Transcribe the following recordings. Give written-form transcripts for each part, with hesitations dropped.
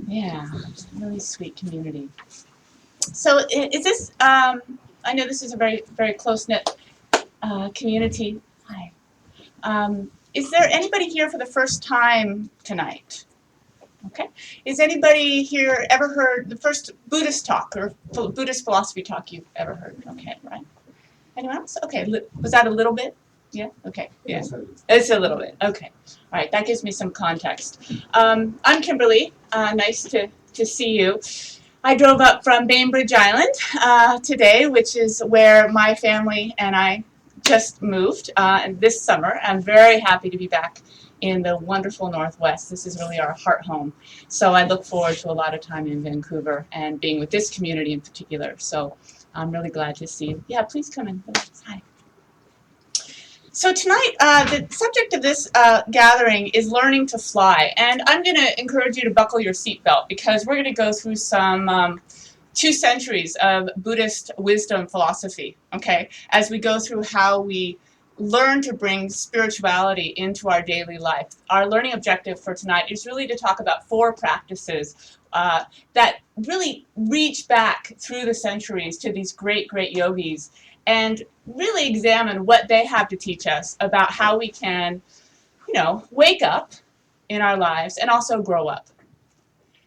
Yeah, really sweet community. So is this, I know this is a very, very close-knit community. Hi. Is there anybody here for the first time tonight? Okay. Is anybody here ever heard the first Buddhist talk or Buddhist philosophy talk you've ever heard? Okay, right. Anyone else? Okay, was that a little bit? Yeah, okay, yeah. It's a little bit, okay. All right, that gives me some context. I'm Kimberley, nice to see you. I drove up from Bainbridge Island today, which is where my family and I just moved this summer. I'm very happy to be back in the wonderful Northwest. This is really our heart home. So I look forward to a lot of time in Vancouver and being with this community in particular. So I'm really glad to see you. Yeah, please come in. Hi. So tonight, the subject of this gathering is learning to fly. And I'm going to encourage you to buckle your seatbelt because we're going to go through some 2 centuries of Buddhist wisdom philosophy, okay, as we go through how we learn to bring spirituality into our daily life. Our learning objective for tonight is really to talk about 4 practices that really reach back through the centuries to these great, great yogis and really examine what they have to teach us about how we can, you know, wake up in our lives and also grow up.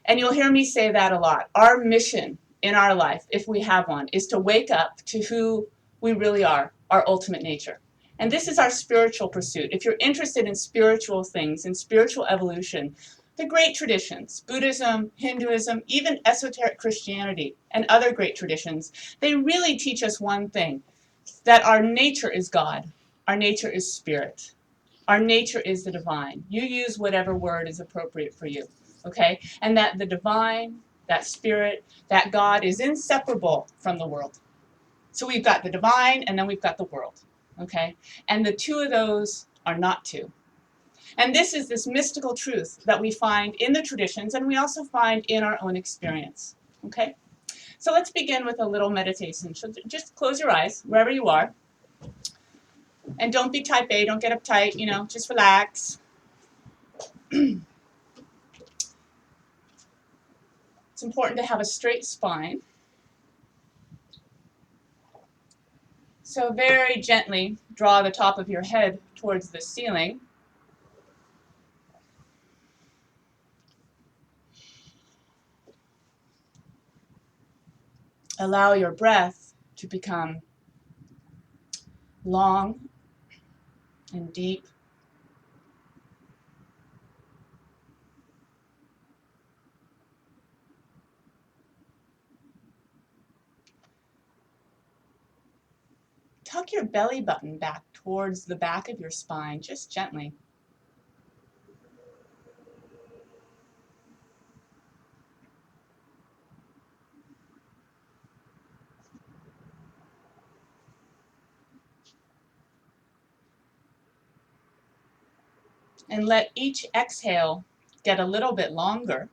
And you'll hear me say that a lot. Our mission in our life, if we have one, is to wake up to who we really are, our ultimate nature. And this is our spiritual pursuit. If you're interested in spiritual things, in spiritual evolution, the great traditions, Buddhism, Hinduism, even esoteric Christianity, and other great traditions, they really teach us one thing, that our nature is God. Our nature is spirit. Our nature is the divine. You use whatever word is appropriate for you, okay? And that the divine, that spirit, that God is inseparable from the world. So we've got the divine and then we've got the world, okay? And the 2 of those are not 2. And this is this mystical truth that we find in the traditions and we also find in our own experience, okay? So let's begin with a little meditation. So just close your eyes wherever you are. And don't be type A, don't get uptight, you know, just relax. It's important to have a straight spine. So very gently draw the top of your head towards the ceiling. Allow your breath to become long and deep. Tuck your belly button back towards the back of your spine, just gently. And let each exhale get a little bit longer.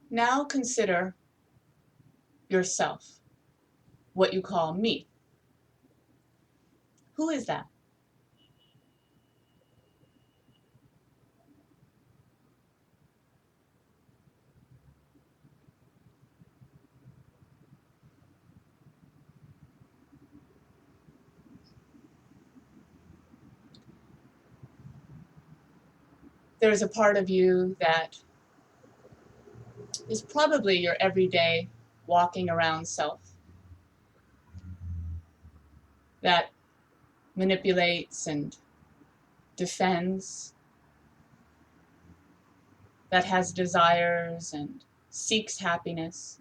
Now consider yourself, what you call me. Who is that? There's a part of you that is probably your everyday walking around self that manipulates and defends, that has desires and seeks happiness.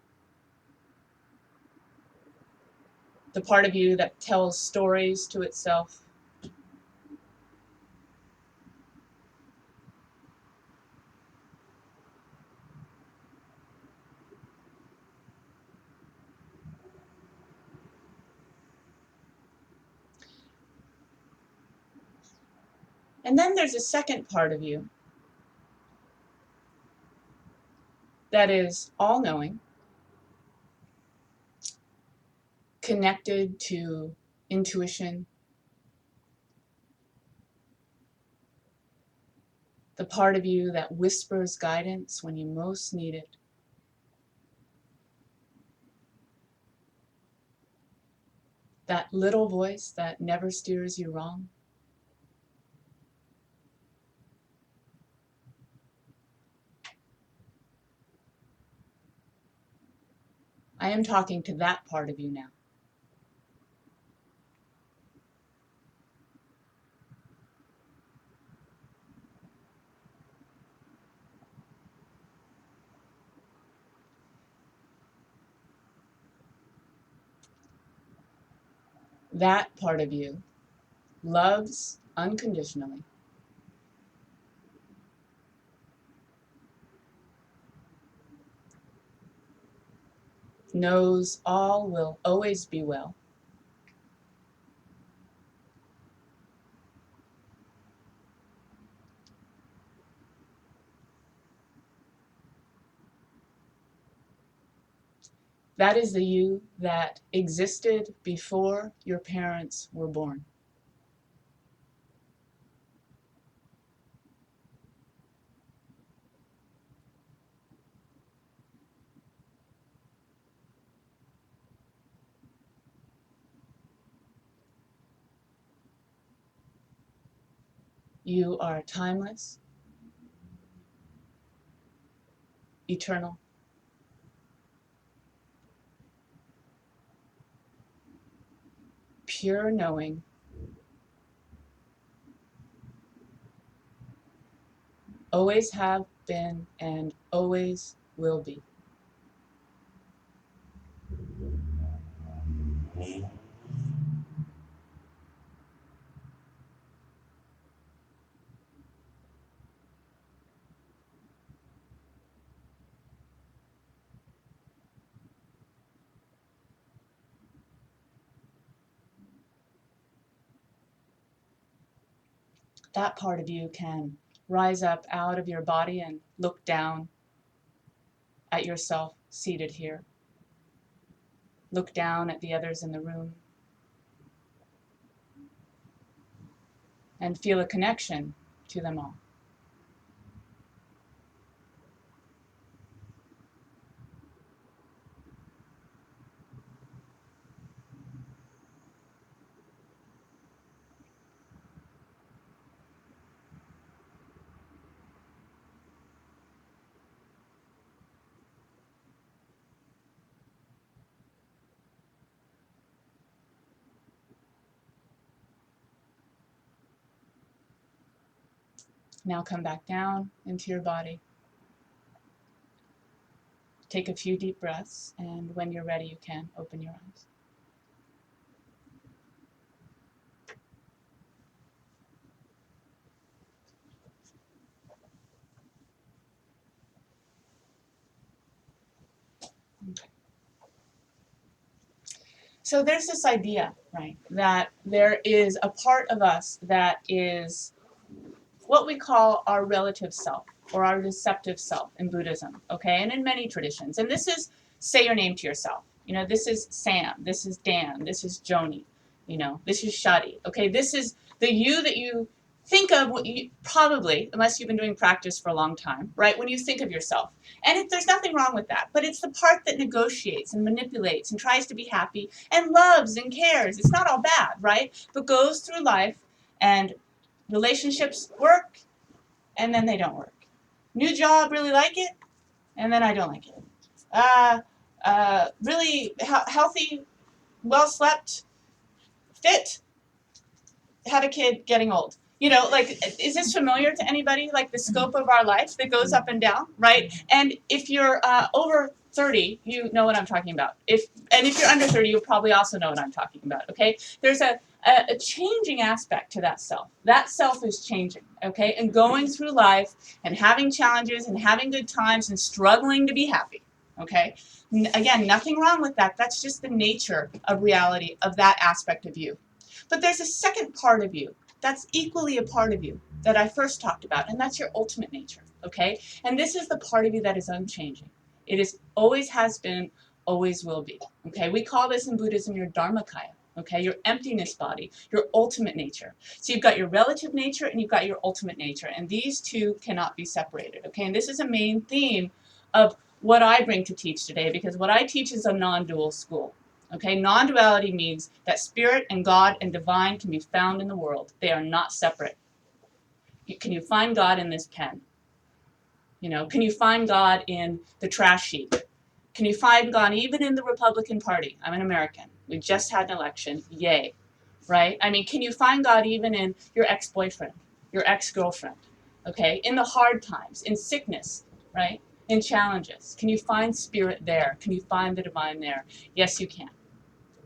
The part of you that tells stories to itself. And then there's a second part of you that is all-knowing, connected to intuition, the part of you that whispers guidance when you most need it. That little voice that never steers you wrong. I am talking to that part of you now. That part of you loves unconditionally, knows all will always be well, that is the you that existed before your parents were born. You are timeless, eternal, pure knowing, always have been and always will be. That part of you can rise up out of your body and look down at yourself seated here. Look down at the others in the room and feel a connection to them all. Now come back down into your body. Take a few deep breaths, and when you're ready, you can open your eyes. Okay. So there's this idea, right, that there is a part of us that is what we call our relative self or our deceptive self in Buddhism, okay, and in many traditions. And this is say your name to yourself. You know, this is Sam, this is Dan, this is Joni, you know, this is Shadi, okay, this is the you that you think of, what you, probably, unless you've been doing practice for a long time, right, when you think of yourself. And there's nothing wrong with that, but it's the part that negotiates and manipulates and tries to be happy and loves and cares. It's not all bad, right, but goes through life and relationships work, and then they don't work. New job, really like it, and then I don't like it. Really healthy, well slept, fit, had a kid, getting old. You know, like, is this familiar to anybody? Like the scope of our life that goes up and down, right? And if you're over 30, you know what I'm talking about. If you're under 30, you'll probably also know what I'm talking about, okay? There's a changing aspect to that self. That self is changing, okay? And going through life and having challenges and having good times and struggling to be happy, okay? Again, nothing wrong with that. That's just the nature of reality of that aspect of you. But there's a second part of you that's equally a part of you that I first talked about, and that's your ultimate nature, okay? And this is the part of you that is unchanging. It is always has been, always will be, okay? We call this in Buddhism your Dharmakaya, okay? Your emptiness body, your ultimate nature. So you've got your relative nature and you've got your ultimate nature, and these two cannot be separated, okay? And this is a main theme of what I bring to teach today, because what I teach is a non-dual school. Okay, non-duality means that spirit and God and divine can be found in the world. They are not separate. Can you find God in this pen? You know, can you find God in the trash heap? Can you find God even in the Republican Party? I'm an American. We just had an election. Yay. Right? I mean, can you find God even in your ex-boyfriend, your ex-girlfriend? Okay? In the hard times, in sickness, right? In challenges. Can you find spirit there? Can you find the divine there? Yes, you can.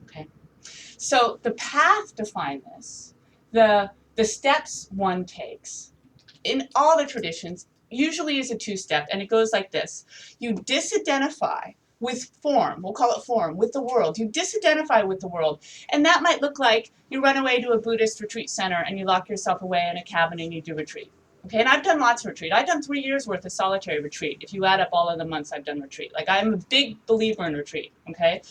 Okay? So the path to find this, the steps one takes, in all the traditions, usually is a two-step, and it goes like this. You disidentify with form, we'll call it form, with the world. You disidentify with the world, and that might look like you run away to a Buddhist retreat center and you lock yourself away in a cabin and you do retreat. Okay, and I've done lots of retreat. I've done 3 years worth of solitary retreat, if you add up all of the months I've done retreat. Like, I'm a big believer in retreat, okay?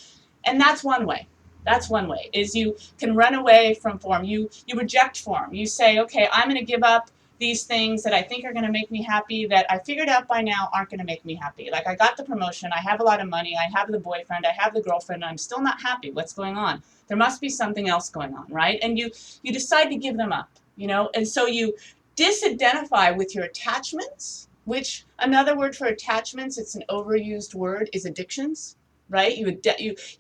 And that's one way. That's one way, is you can run away from form. You reject form. You say, okay, I'm going to give up these things that I think are going to make me happy, that I figured out by now aren't going to make me happy. Like, I got the promotion, I have a lot of money, I have the boyfriend, I have the girlfriend, and I'm still not happy. What's going on? There must be something else going on, right? And you decide to give them up, you know? And so you disidentify with your attachments, which another word for attachments, it's an overused word, is addictions. Right?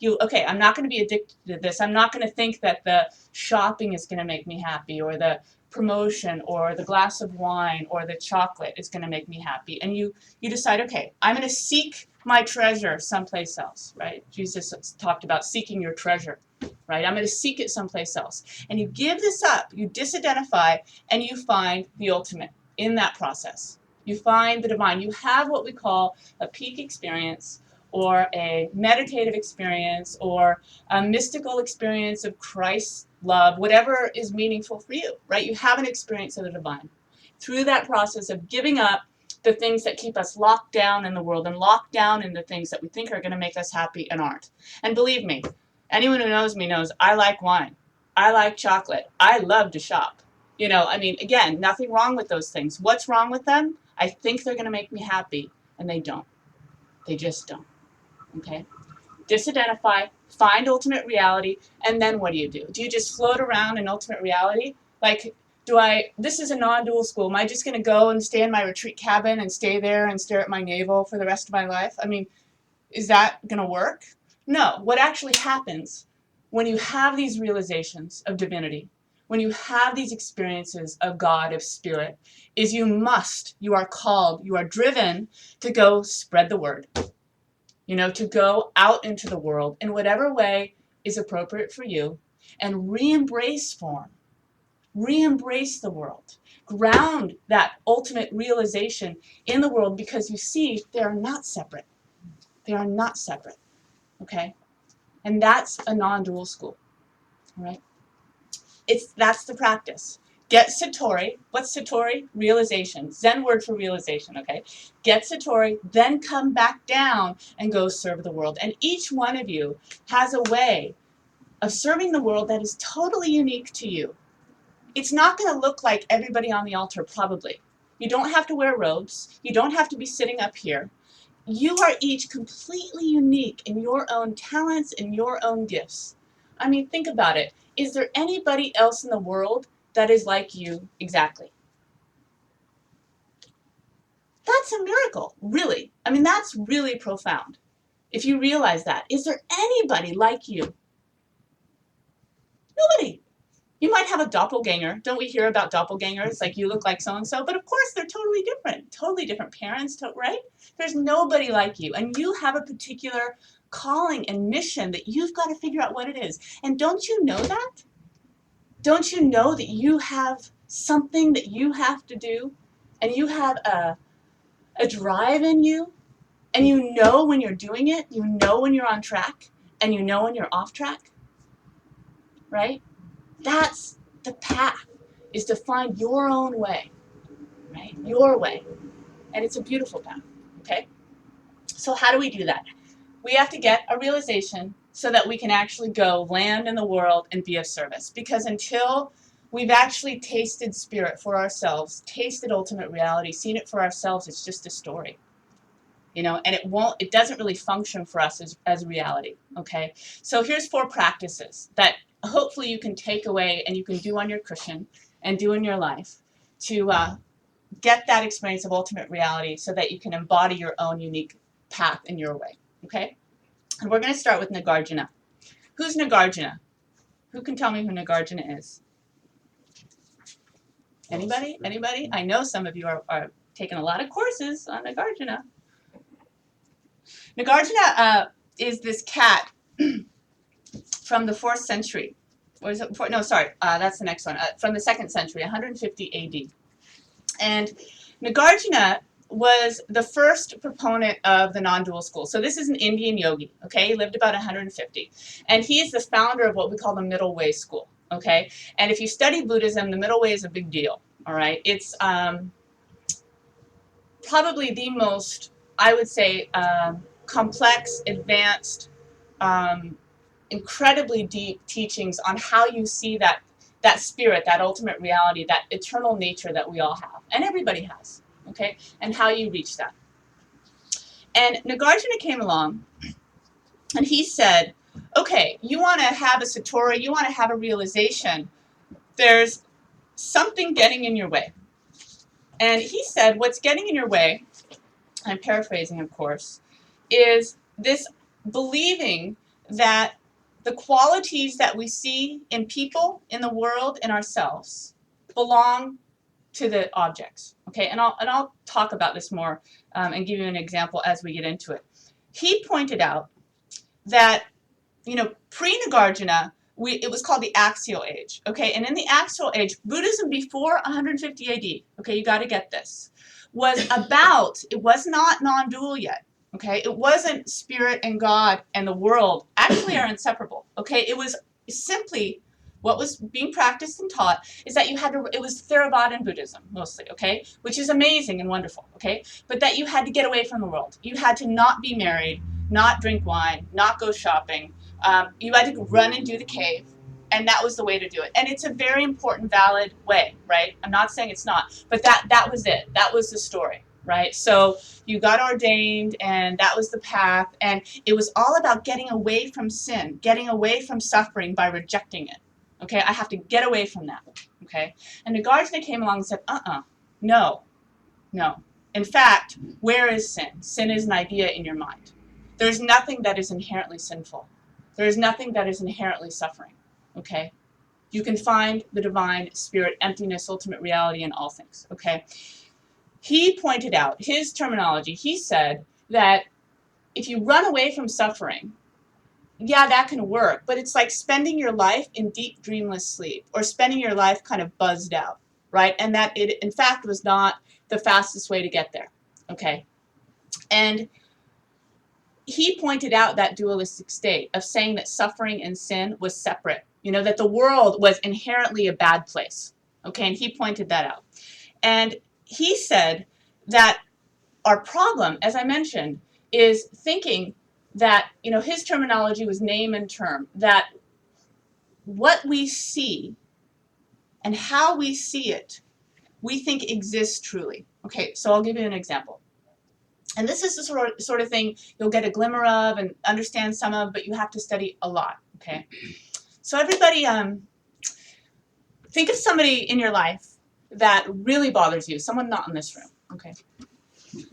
Okay, I'm not going to be addicted to this. I'm not going to think that the shopping is going to make me happy, or the promotion, or the glass of wine, or the chocolate is going to make me happy. And you decide, okay, I'm going to seek my treasure someplace else, right? Jesus talked about seeking your treasure, right? I'm going to seek it someplace else. And you give this up, you disidentify, and you find the ultimate in that process. You find the divine. You have what we call a peak experience, or a meditative experience, or a mystical experience of Christ's love, whatever is meaningful for you, right? You have an experience of the divine through that process of giving up the things that keep us locked down in the world and locked down in the things that we think are going to make us happy and aren't. And believe me, anyone who knows me knows I like wine. I like chocolate. I love to shop. You know, I mean, again, nothing wrong with those things. What's wrong with them? I think they're going to make me happy, and they don't. They just don't. Okay? Disidentify, find ultimate reality, and then what do? Do you just float around in ultimate reality? Like, this is a non-dual school, am I just going to go and stay in my retreat cabin and stay there and stare at my navel for the rest of my life? I mean, is that going to work? No. What actually happens when you have these realizations of divinity, when you have these experiences of God, of spirit, is you are called, you are driven to go spread the word. You know, to go out into the world in whatever way is appropriate for you and re-embrace form, re-embrace the world, ground that ultimate realization in the world, because you see they are not separate. They are not separate, okay? And that's a non-dual school, all right? That's the practice. Get Satori. What's Satori? Realization. Zen word for realization, okay? Get Satori, then come back down and go serve the world. And each one of you has a way of serving the world that is totally unique to you. It's not going to look like everybody on the altar, probably. You don't have to wear robes. You don't have to be sitting up here. You are each completely unique in your own talents and your own gifts. I mean, think about it. Is there anybody else in the world that is like you exactly? That's a miracle, really. I mean, that's really profound. If you realize that, is there anybody like you? Nobody. You might have a doppelganger. Don't we hear about doppelgangers? Like, you look like so-and-so, but of course they're totally different parents, right? There's nobody like you, and you have a particular calling and mission that you've got to figure out what it is. And don't you know that? Don't you know that you have something that you have to do, and you have a drive in you, and you know when you're doing it, you know when you're on track, and you know when you're off track, right? That's the path. is to find your own way, right? Your way. And it's a beautiful path, okay? So how do we do that? We have to get a realization so that we can actually go land in the world and be of service. Because until we've actually tasted spirit for ourselves, tasted ultimate reality, seen it for ourselves, it's just a story. You know, and it doesn't really function for us as reality, okay? So here's 4 practices that hopefully you can take away and you can do on your cushion and do in your life to get that experience of ultimate reality so that you can embody your own unique path in your way, okay? And we're going to start with Nagarjuna. Who's Nagarjuna? Who can tell me who Nagarjuna is? Anybody? Anybody? I know some of you are taking a lot of courses on Nagarjuna. Nagarjuna is this cat from the 4th century. Or is it, no, sorry, that's the next one. From the 2nd century, 150 AD. And Nagarjuna was the first proponent of the non-dual school. So this is an Indian yogi, okay? He lived about 150. And he is the founder of what we call the middle way school, okay? And if you study Buddhism, the middle way is a big deal, all right? It's probably the most, I would say, complex, advanced, incredibly deep teachings on how you see that spirit, that ultimate reality, that eternal nature that we all have, and everybody has, okay? And how you reach that. And Nagarjuna came along, and he said, okay, you want to have a satori, you want to have a realization, there's something getting in your way. And he said, what's getting in your way, I'm paraphrasing, of course, is this believing that the qualities that we see in people, in the world, in ourselves, belong to the objects. Okay, and I'll talk about this more and give you an example as we get into it. He pointed out that, you know, pre-Nagarjuna, it was called the Axial Age. Okay, and in the Axial Age, Buddhism before 150 AD, okay, you got to get this, was about, it was not non-dual yet. Okay, it wasn't spirit and God and the world actually are inseparable. Okay, it was simply what was being practiced and taught is that you had to, it was Theravadan Buddhism mostly, okay, which is amazing and wonderful, okay, but that you had to get away from the world. You had to not be married, not drink wine, not go shopping. You had to run and do the cave, and that was the way to do it. And it's a very important, valid way, right? I'm not saying it's not, but that was it. That was the story, right? So you got ordained, and that was the path, and it was all about getting away from sin, getting away from suffering by rejecting it. Okay, I have to get away from that. Okay, and Nagarjuna came along and said, no, no. In fact, where is sin? Sin is an idea in your mind. There's nothing that is inherently sinful. There is nothing that is inherently suffering. Okay, you can find the divine spirit, emptiness, ultimate reality in all things. Okay, he pointed out his terminology. He said that if you run away from suffering, yeah, that can work, but it's like spending your life in deep dreamless sleep or spending your life kind of buzzed out, right? And that it, in fact, was not the fastest way to get there, okay? And he pointed out that dualistic state of saying that suffering and sin was separate, you know, that the world was inherently a bad place, okay? And he pointed that out. And he said that our problem, as I mentioned, is thinking that, you know, his terminology was name and term, that what we see and how we see it, we think exists truly. Okay, so I'll give you an example. And this is the sort of thing you'll get a glimmer of and understand some of, but you have to study a lot, okay? So everybody, think of somebody in your life that really bothers you, someone not in this room, okay?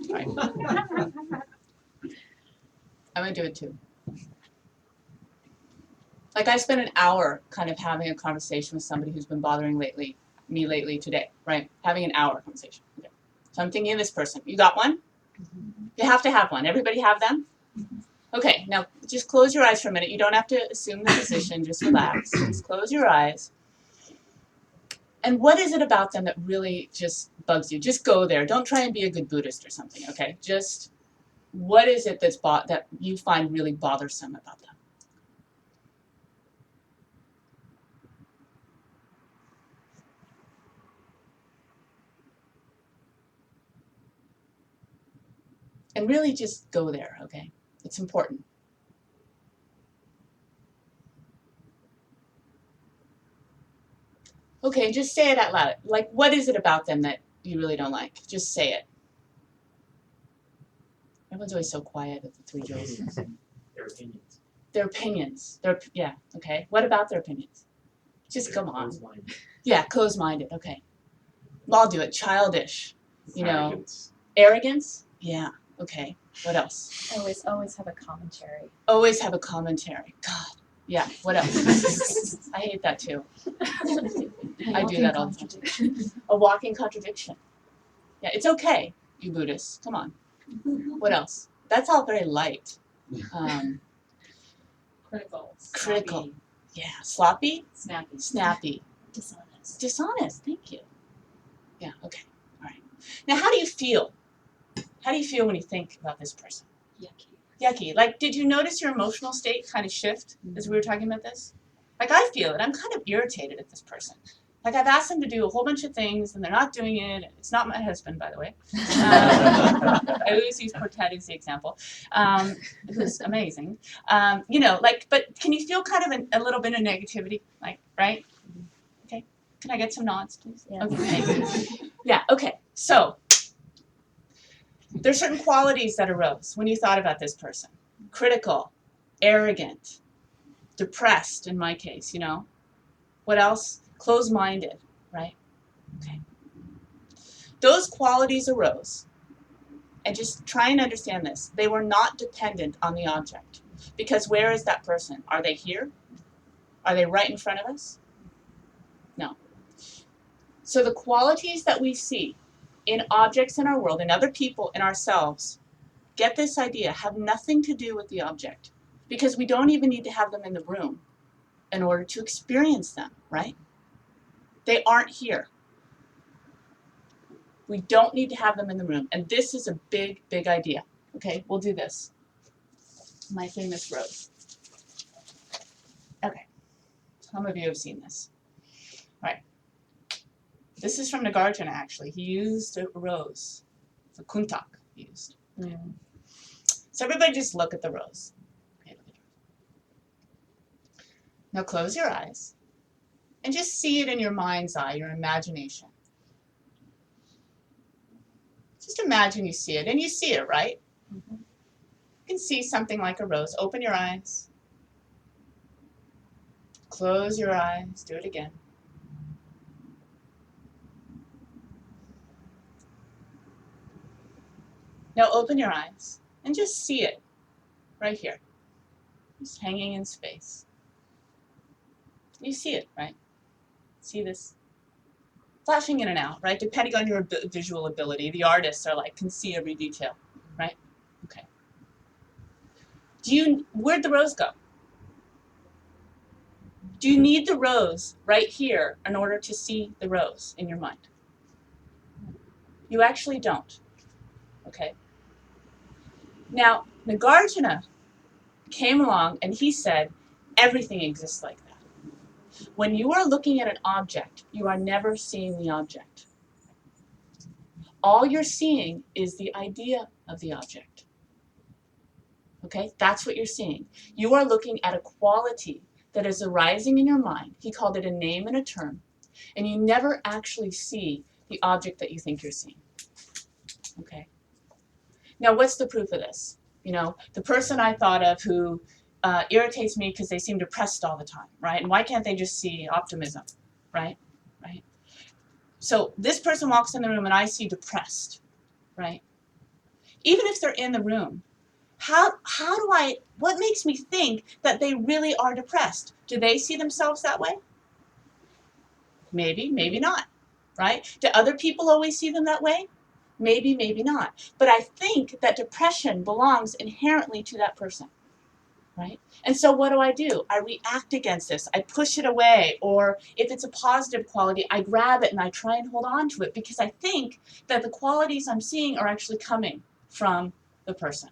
All right. I'm gonna do it too. Like I spent an hour kind of having a conversation with somebody who's been bothering me lately today, right? Having an hour conversation. Okay. So I'm thinking of this person. You got one? Mm-hmm. You have to have one. Everybody have them? Mm-hmm. Okay, now just close your eyes for a minute. You don't have to assume the position, just relax. Just close your eyes. And what is it about them that really just bugs you? Just go there. Don't try and be a good Buddhist or something, okay? Just what is it that you find really bothersome about them? And really just go there, okay? It's important. Okay, just say it out loud. Like, what is it about them that you really don't like? Just say it. Everyone's always so quiet at the Three Jewels. Their opinions. Their opinions. Yeah, okay. What about their opinions? Just come on. Closed-minded. Yeah, closed-minded, okay. I'll do it. Childish. You know. Arrogance. Arrogance? Yeah, okay. What else? Always have a commentary. Always have a commentary. God. Yeah, what else? I hate that too. I do that all the time. A walking contradiction. Yeah, it's okay, you Buddhists. Come on. What else? That's all very light. Critical. Critical. Snappy. Yeah, sloppy? Snappy. Snappy. Dishonest. Dishonest, thank you. Yeah, okay, all right. Now, how do you feel? How do you feel when you think about this person? Yucky. Yucky. Like, did you notice your emotional state kind of shift as we were talking about this? Like, I feel it. I'm kind of irritated at this person. Like, I've asked them to do a whole bunch of things, and they're not doing it. It's not my husband, by the way. I always use Portet as the example, who's amazing. You know, like, but can you feel kind of a little bit of negativity? Like, right? Okay. Can I get some nods, please? Yeah. Okay. Yeah, okay. So, there's certain qualities that arose when you thought about this person. Critical, arrogant, depressed in my case, you know. What else? Closed-minded, right? Okay. Those qualities arose, and just try and understand this. They were not dependent on the object. Because where is that person? Are they here? Are they right in front of us? No. So the qualities that we see in objects in our world, in other people, in ourselves, get this idea, have nothing to do with the object. Because we don't even need to have them in the room in order to experience them, right? They aren't here. We don't need to have them in the room. And this is a big, big idea. Okay, we'll do this. My famous rose. Okay, some of you have seen this. All right. This is from Nagarjuna, actually. He used a rose. It's a kuntak he used. Okay. So everybody just look at the rose. Okay, look at it. Now close your eyes and just see it in your mind's eye, your imagination. Just imagine you see it, and you see it, right? Mm-hmm. You can see something like a rose. Open your eyes. Close your eyes. Do it again. Now open your eyes and just see it right here. Just hanging in space. You see it, right? See this? Flashing in and out, right? Depending on your visual ability. The artists are like, can see every detail, right? Okay. Where'd the rose go? Do you need the rose right here in order to see the rose in your mind? You actually don't, okay? Now, Nagarjuna came along and he said, everything exists like that. When you are looking at an object, you are never seeing the object. All you're seeing is the idea of the object. Okay, that's what you're seeing. You are looking at a quality that is arising in your mind. He called it a name and a term. And you never actually see the object that you think you're seeing. Okay. Now, what's the proof of this? You know, the person I thought of who irritates me because they seem depressed all the time, right? And why can't they just see optimism, right? Right? So this person walks in the room and I see depressed, right? Even if they're in the room, what makes me think that they really are depressed? Do they see themselves that way? Maybe, maybe not, right? Do other people always see them that way? Maybe, maybe not. But I think that depression belongs inherently to that person, right? And so what do? I react against this. I push it away. Or if it's a positive quality, I grab it and I try and hold on to it because I think that the qualities I'm seeing are actually coming from the person,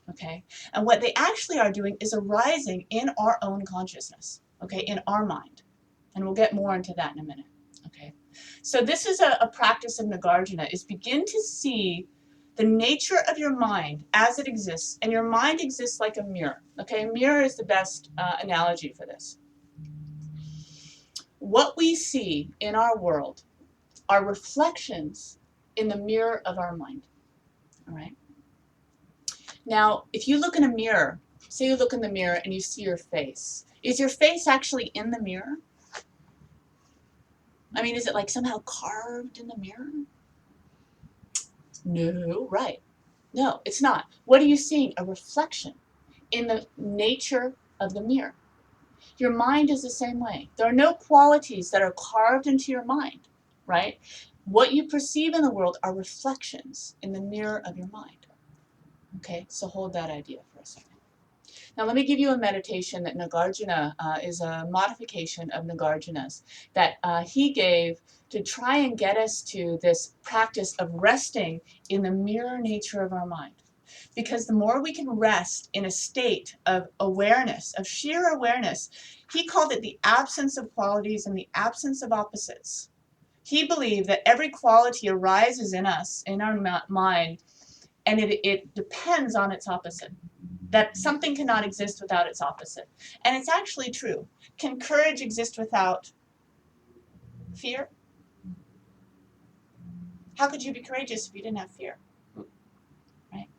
okay? And what they actually are doing is arising in our own consciousness, okay, in our mind. And we'll get more into that in a minute, okay? So this is a practice of Nagarjuna, is begin to see the nature of your mind as it exists, and your mind exists like a mirror. Okay, a mirror is the best analogy for this. What we see in our world are reflections in the mirror of our mind. All right. Now, if you look in a mirror, say you look in the mirror and you see your face, is your face actually in the mirror? I mean, is it like somehow carved in the mirror? No, right. No, it's not. What are you seeing? A reflection in the nature of the mirror. Your mind is the same way. There are no qualities that are carved into your mind, right? What you perceive in the world are reflections in the mirror of your mind. Okay, so hold that idea for a second. Now let me give you a meditation that Nagarjuna is a modification of Nagarjuna's that he gave to try and get us to this practice of resting in the mirror nature of our mind. Because the more we can rest in a state of awareness, of sheer awareness, he called it the absence of qualities and the absence of opposites. He believed that every quality arises in us, in our mind, and it depends on its opposite. That something cannot exist without its opposite. And it's actually true. Can courage exist without fear? How could you be courageous if you didn't have fear? Right?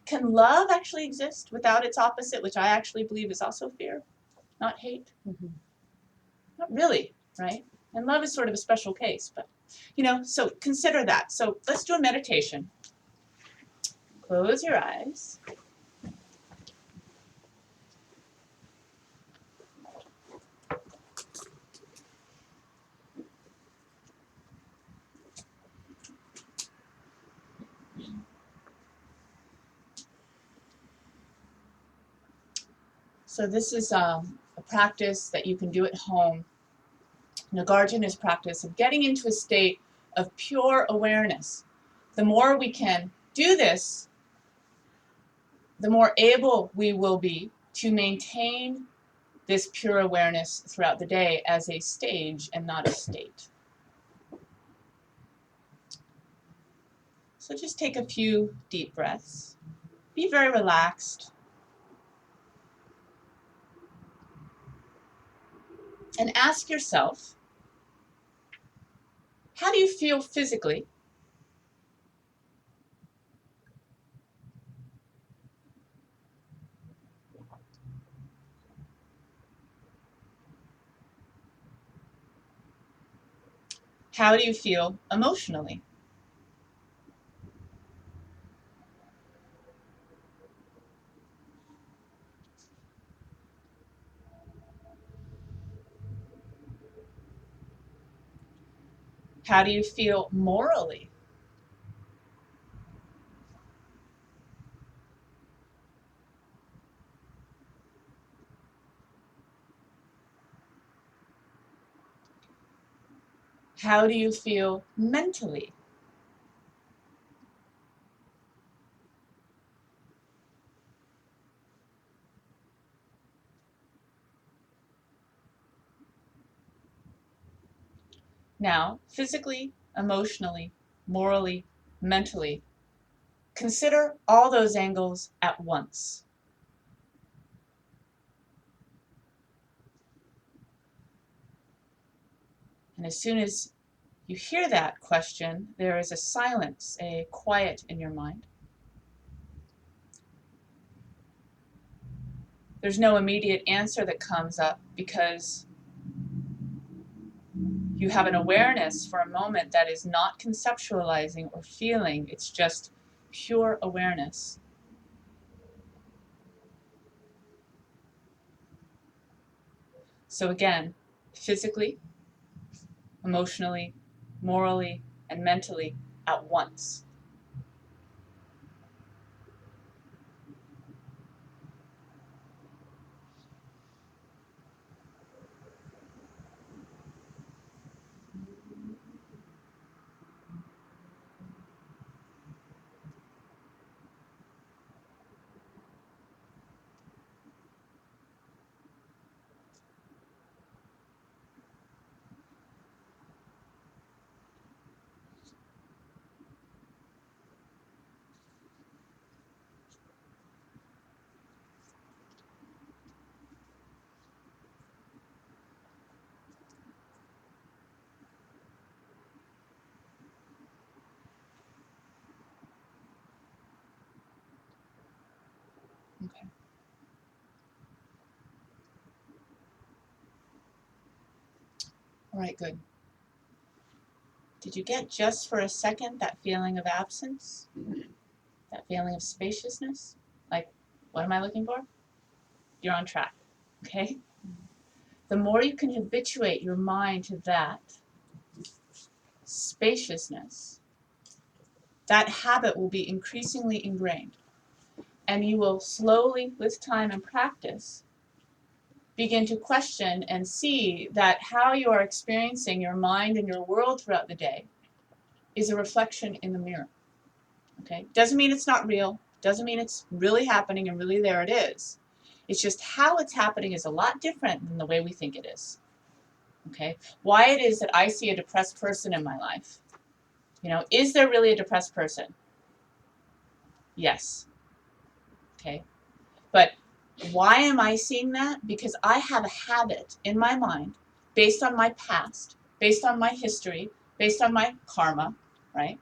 Can love actually exist without its opposite, which I actually believe is also fear, not hate? Mhm. Not really, right? And love is sort of a special case, but so consider that. So let's do a meditation. Close your eyes. So this is a practice that you can do at home. Nagarjuna's practice of getting into a state of pure awareness. The more we can do this, the more able we will be to maintain this pure awareness throughout the day as a stage and not a state. So just take a few deep breaths. Be very relaxed. And ask yourself, how do you feel physically? How do you feel emotionally? How do you feel morally? How do you feel mentally? Now, physically, emotionally, morally, mentally, consider all those angles at once. And as soon as you hear that question, there is a silence, a quiet in your mind. There's no immediate answer that comes up because you have an awareness for a moment that is not conceptualizing or feeling, it's just pure awareness. So again, physically, emotionally, morally, and mentally at once. Okay. All right, good. Did you get just for a second that feeling of absence? That feeling of spaciousness? Like, what am I looking for? You're on track, okay? The more you can habituate your mind to that spaciousness, that habit will be increasingly ingrained. And you will slowly, with time and practice, begin to question and see that how you are experiencing your mind and your world throughout the day is a reflection in the mirror. Okay? Doesn't mean it's not real. Doesn't mean it's really happening and really there it is. It's just how it's happening is a lot different than the way we think it is. Okay? Why it is that I see a depressed person in my life. You know, is there really a depressed person? Yes. Okay? But why am I seeing that? Because I have a habit in my mind based on my past, based on my history, based on my karma, right?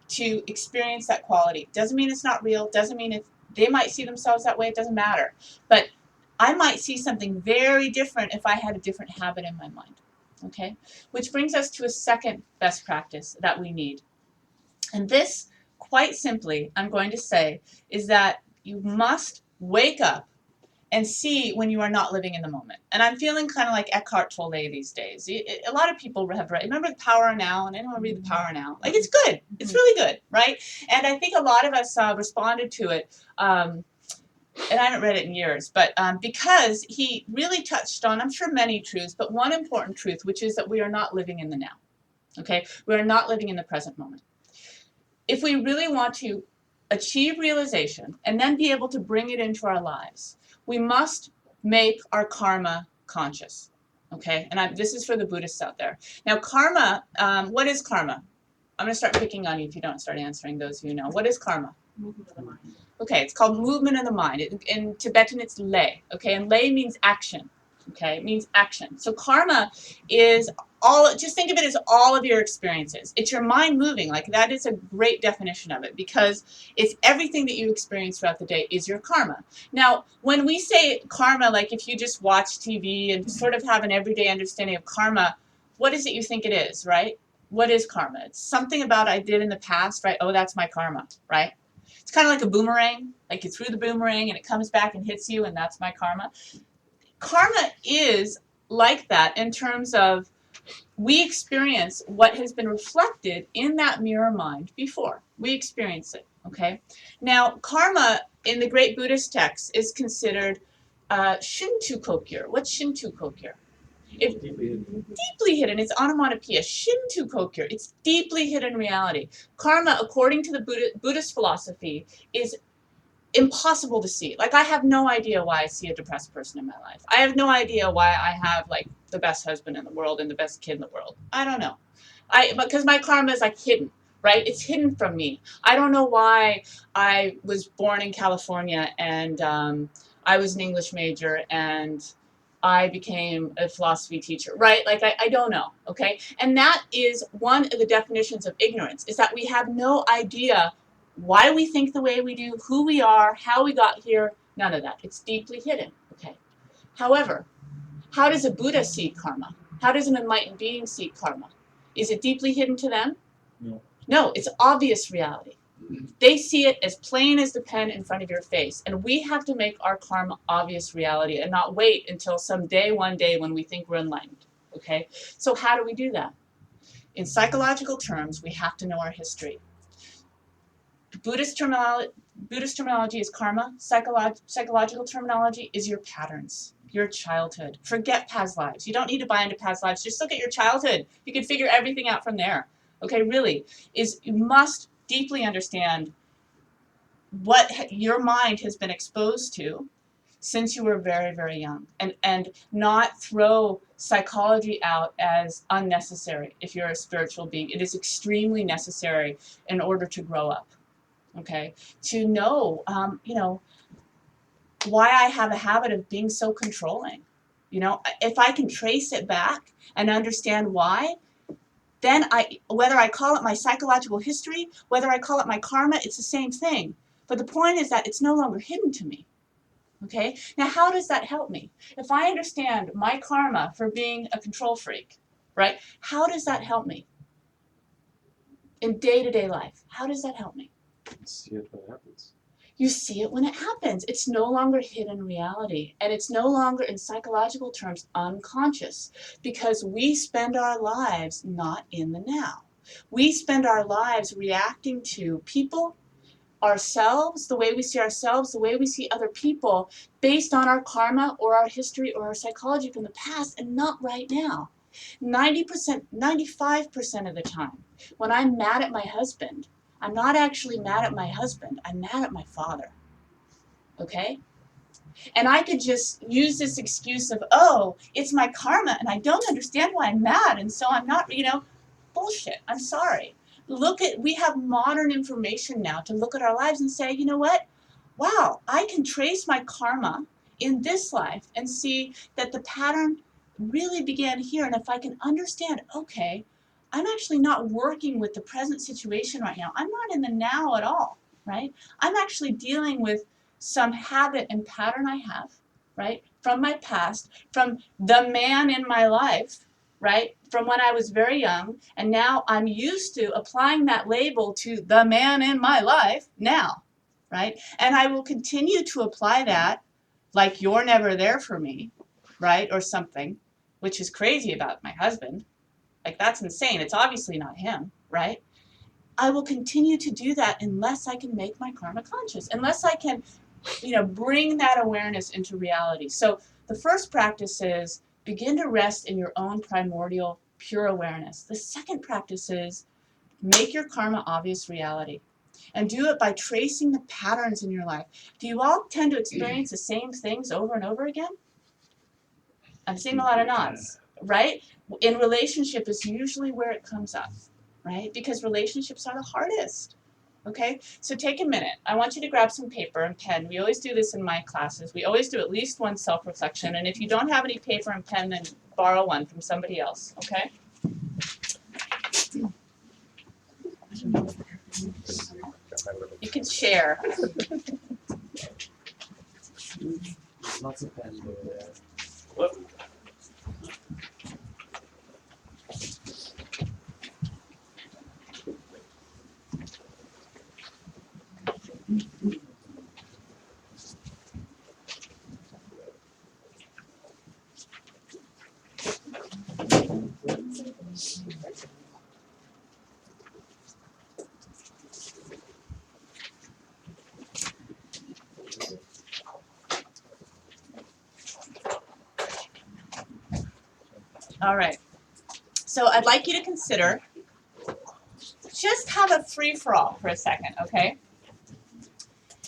To experience that quality. Doesn't mean it's not real, doesn't mean they might see themselves that way, it doesn't matter. But I might see something very different if I had a different habit in my mind, okay? Which brings us to a second best practice that we need. And this, quite simply, I'm going to say, is that you must wake up and see when you are not living in the moment. And I'm feeling kind of like Eckhart Tolle these days. A lot of people have read, remember The Power Now? And anyone read The Power Now? Like, it's good. It's really good, right? And I think a lot of us responded to it, and I haven't read it in years, but because he really touched on, I'm sure, many truths, but one important truth, which is that we are not living in the now, okay? We are not living in the present moment. If we really want to achieve realization and then be able to bring it into our lives, we must make our karma conscious, okay? And this is for the Buddhists out there. Now, karma, what is karma? I'm going to start picking on you if you don't start answering those who know. What is karma? Movement of the mind. Okay, it's called movement of the mind. In Tibetan, it's lei, okay? And lei means action, okay? It means action. So karma is just think of it as all of your experiences. It's your mind moving. Like, that is a great definition of it, because it's everything that you experience throughout the day is your karma. Now, when we say karma, like if you just watch TV and sort of have an everyday understanding of karma, what is it you think it is, right? What is karma? It's something about I did in the past, right? Oh, that's my karma, right? It's kind of like a boomerang. Like, you threw the boomerang and it comes back and hits you, and that's my karma. Karma is like that in terms of we experience what has been reflected in that mirror mind before. We experience it, okay? Now, karma in the great Buddhist texts is considered Shinto Kokyo. What's Shinto Kokyo? Deeply hidden. It's onomatopoeia. Shinto Kokyo. It's deeply hidden reality. Karma, according to the Buddhist philosophy, is impossible to see. Like, I have no idea why I see a depressed person in my life. I have no idea why I have, like, the best husband in the world and the best kid in the world. I don't know. Because my karma is, like, hidden, right? It's hidden from me. I don't know why I was born in California and I was an English major and I became a philosophy teacher, right? Like, I don't know, okay? And that is one of the definitions of ignorance, is that we have no idea why we think the way we do, who we are, how we got here, none of that. It's deeply hidden, okay? However, how does a Buddha see karma? How does an enlightened being see karma? Is it deeply hidden to them? No. No, it's obvious reality. They see it as plain as the pen in front of your face. And we have to make our karma obvious reality and not wait until one day when we think we're enlightened, okay? So how do we do that? In psychological terms, we have to know our history. Buddhist terminology is karma. Psychological terminology is your patterns, your childhood. Forget past lives. You don't need to buy into past lives. Just look at your childhood. You can figure everything out from there. Okay, really, you must deeply understand what your mind has been exposed to since you were very, very young, and not throw psychology out as unnecessary if you're a spiritual being. It is extremely necessary in order to grow up. Okay, to know, why I have a habit of being so controlling. If I can trace it back and understand why, then whether I call it my psychological history, whether I call it my karma, it's the same thing. But the point is that it's no longer hidden to me. Okay? Now, how does that help me? If I understand my karma for being a control freak, right? How does that help me in day-to-day life? How does that help me? See it when it happens. You see it when it happens. It's no longer hidden reality, and it's no longer, in psychological terms, unconscious, because we spend our lives not in the now. We spend our lives reacting to people, ourselves, the way we see ourselves, the way we see other people, based on our karma or our history or our psychology from the past, and not right now. 90%, 95% of the time, when I'm mad at my husband, I'm not actually mad at my husband, I'm mad at my father. Okay? And I could just use this excuse of, oh, it's my karma and I don't understand why I'm mad, and so I'm not, bullshit. I'm sorry. We have modern information now to look at our lives and say, you know what? Wow, I can trace my karma in this life and see that the pattern really began here. And if I can understand, okay, I'm actually not working with the present situation right now. I'm not in the now at all, right? I'm actually dealing with some habit and pattern I have, right, from my past, from the man in my life, right, from when I was very young, and now I'm used to applying that label to the man in my life now, right? And I will continue to apply that like you're never there for me, right, or something, which is crazy about my husband. Like, that's insane. It's obviously not him, right? I will continue to do that unless I can make my karma conscious, unless I can, bring that awareness into reality. So the first practice is begin to rest in your own primordial pure awareness. The second practice is make your karma obvious reality. And do it by tracing the patterns in your life. Do you all tend to experience the same things over and over again? I'm seeing a lot of nods, right? In relationship is usually where it comes up, right? Because relationships are the hardest. Okay, so take a minute. I want you to grab some paper and pen. We always do this in my classes. We always do at least one self-reflection. And if you don't have any paper and pen, then borrow one from somebody else, okay? You can share. Lots of pens over there. Whoop. All right. So I'd like you to consider, just have a free-for-all for a second, okay?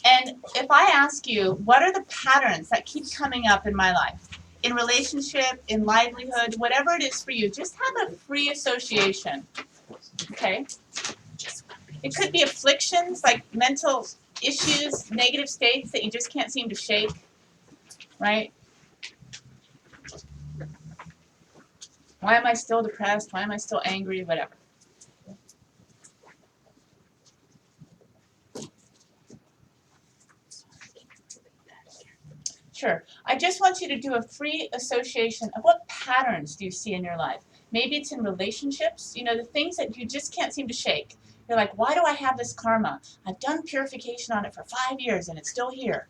And if I ask you, what are the patterns that keep coming up in my life? In relationship, in livelihood, whatever it is for you, just have a free association, okay? It could be afflictions, like mental issues, negative states that you just can't seem to shake, right? Why am I still depressed? Why am I still angry? Whatever. Sure. I just want you to do a free association of what patterns do you see in your life. Maybe it's in relationships, the things that you just can't seem to shake. You're like, why do I have this karma? I've done purification on it for 5 years and it's still here.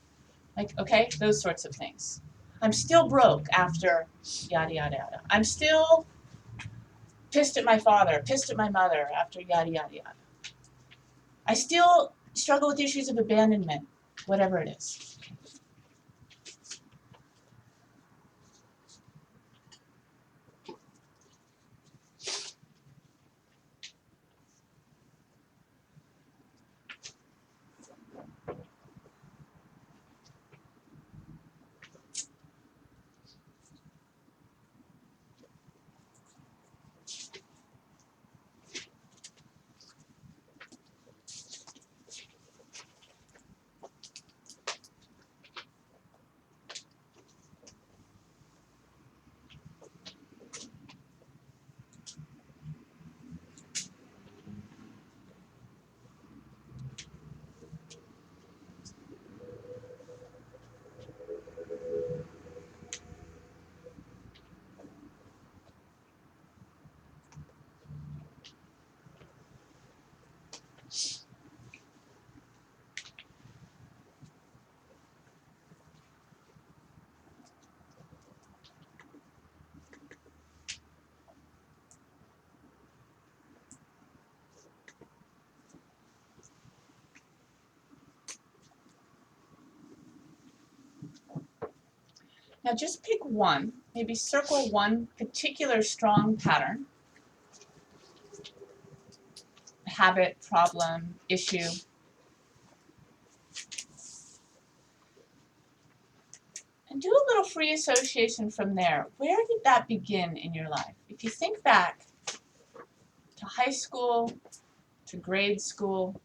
Like, okay, those sorts of things. I'm still broke after yada, yada, yada. I'm still pissed at my father, pissed at my mother after yada, yada, yada. I still struggle with issues of abandonment, whatever it is. Now just pick one, maybe circle one particular strong pattern, habit, problem, issue, and do a little free association from there. Where did that begin in your life? If you think back to high school, to grade school,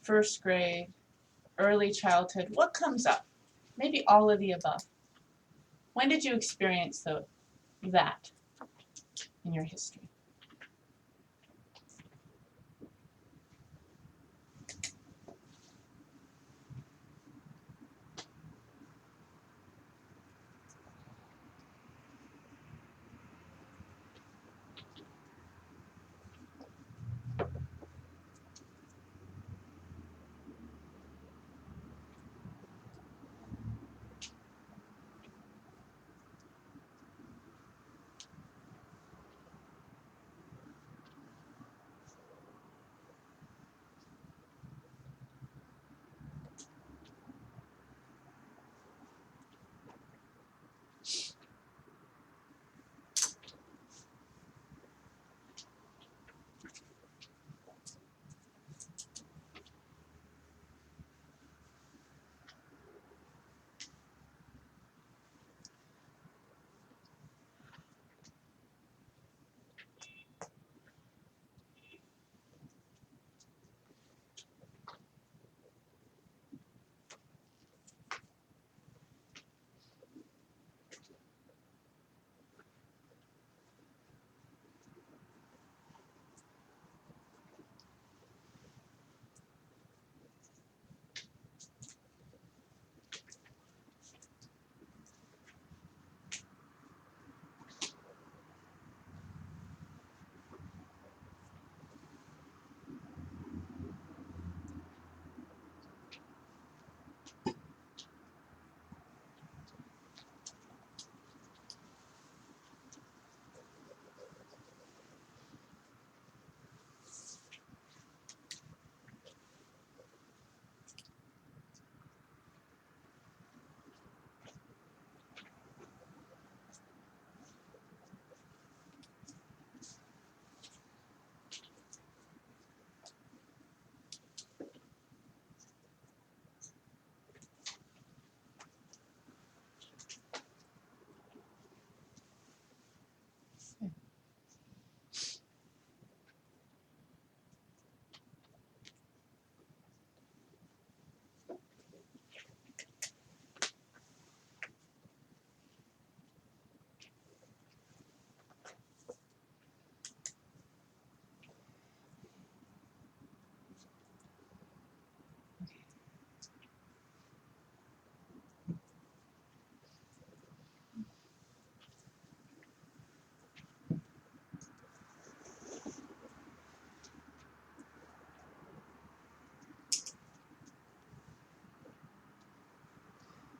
first grade, early childhood, what comes up? Maybe all of the above. When did you experience that in your history?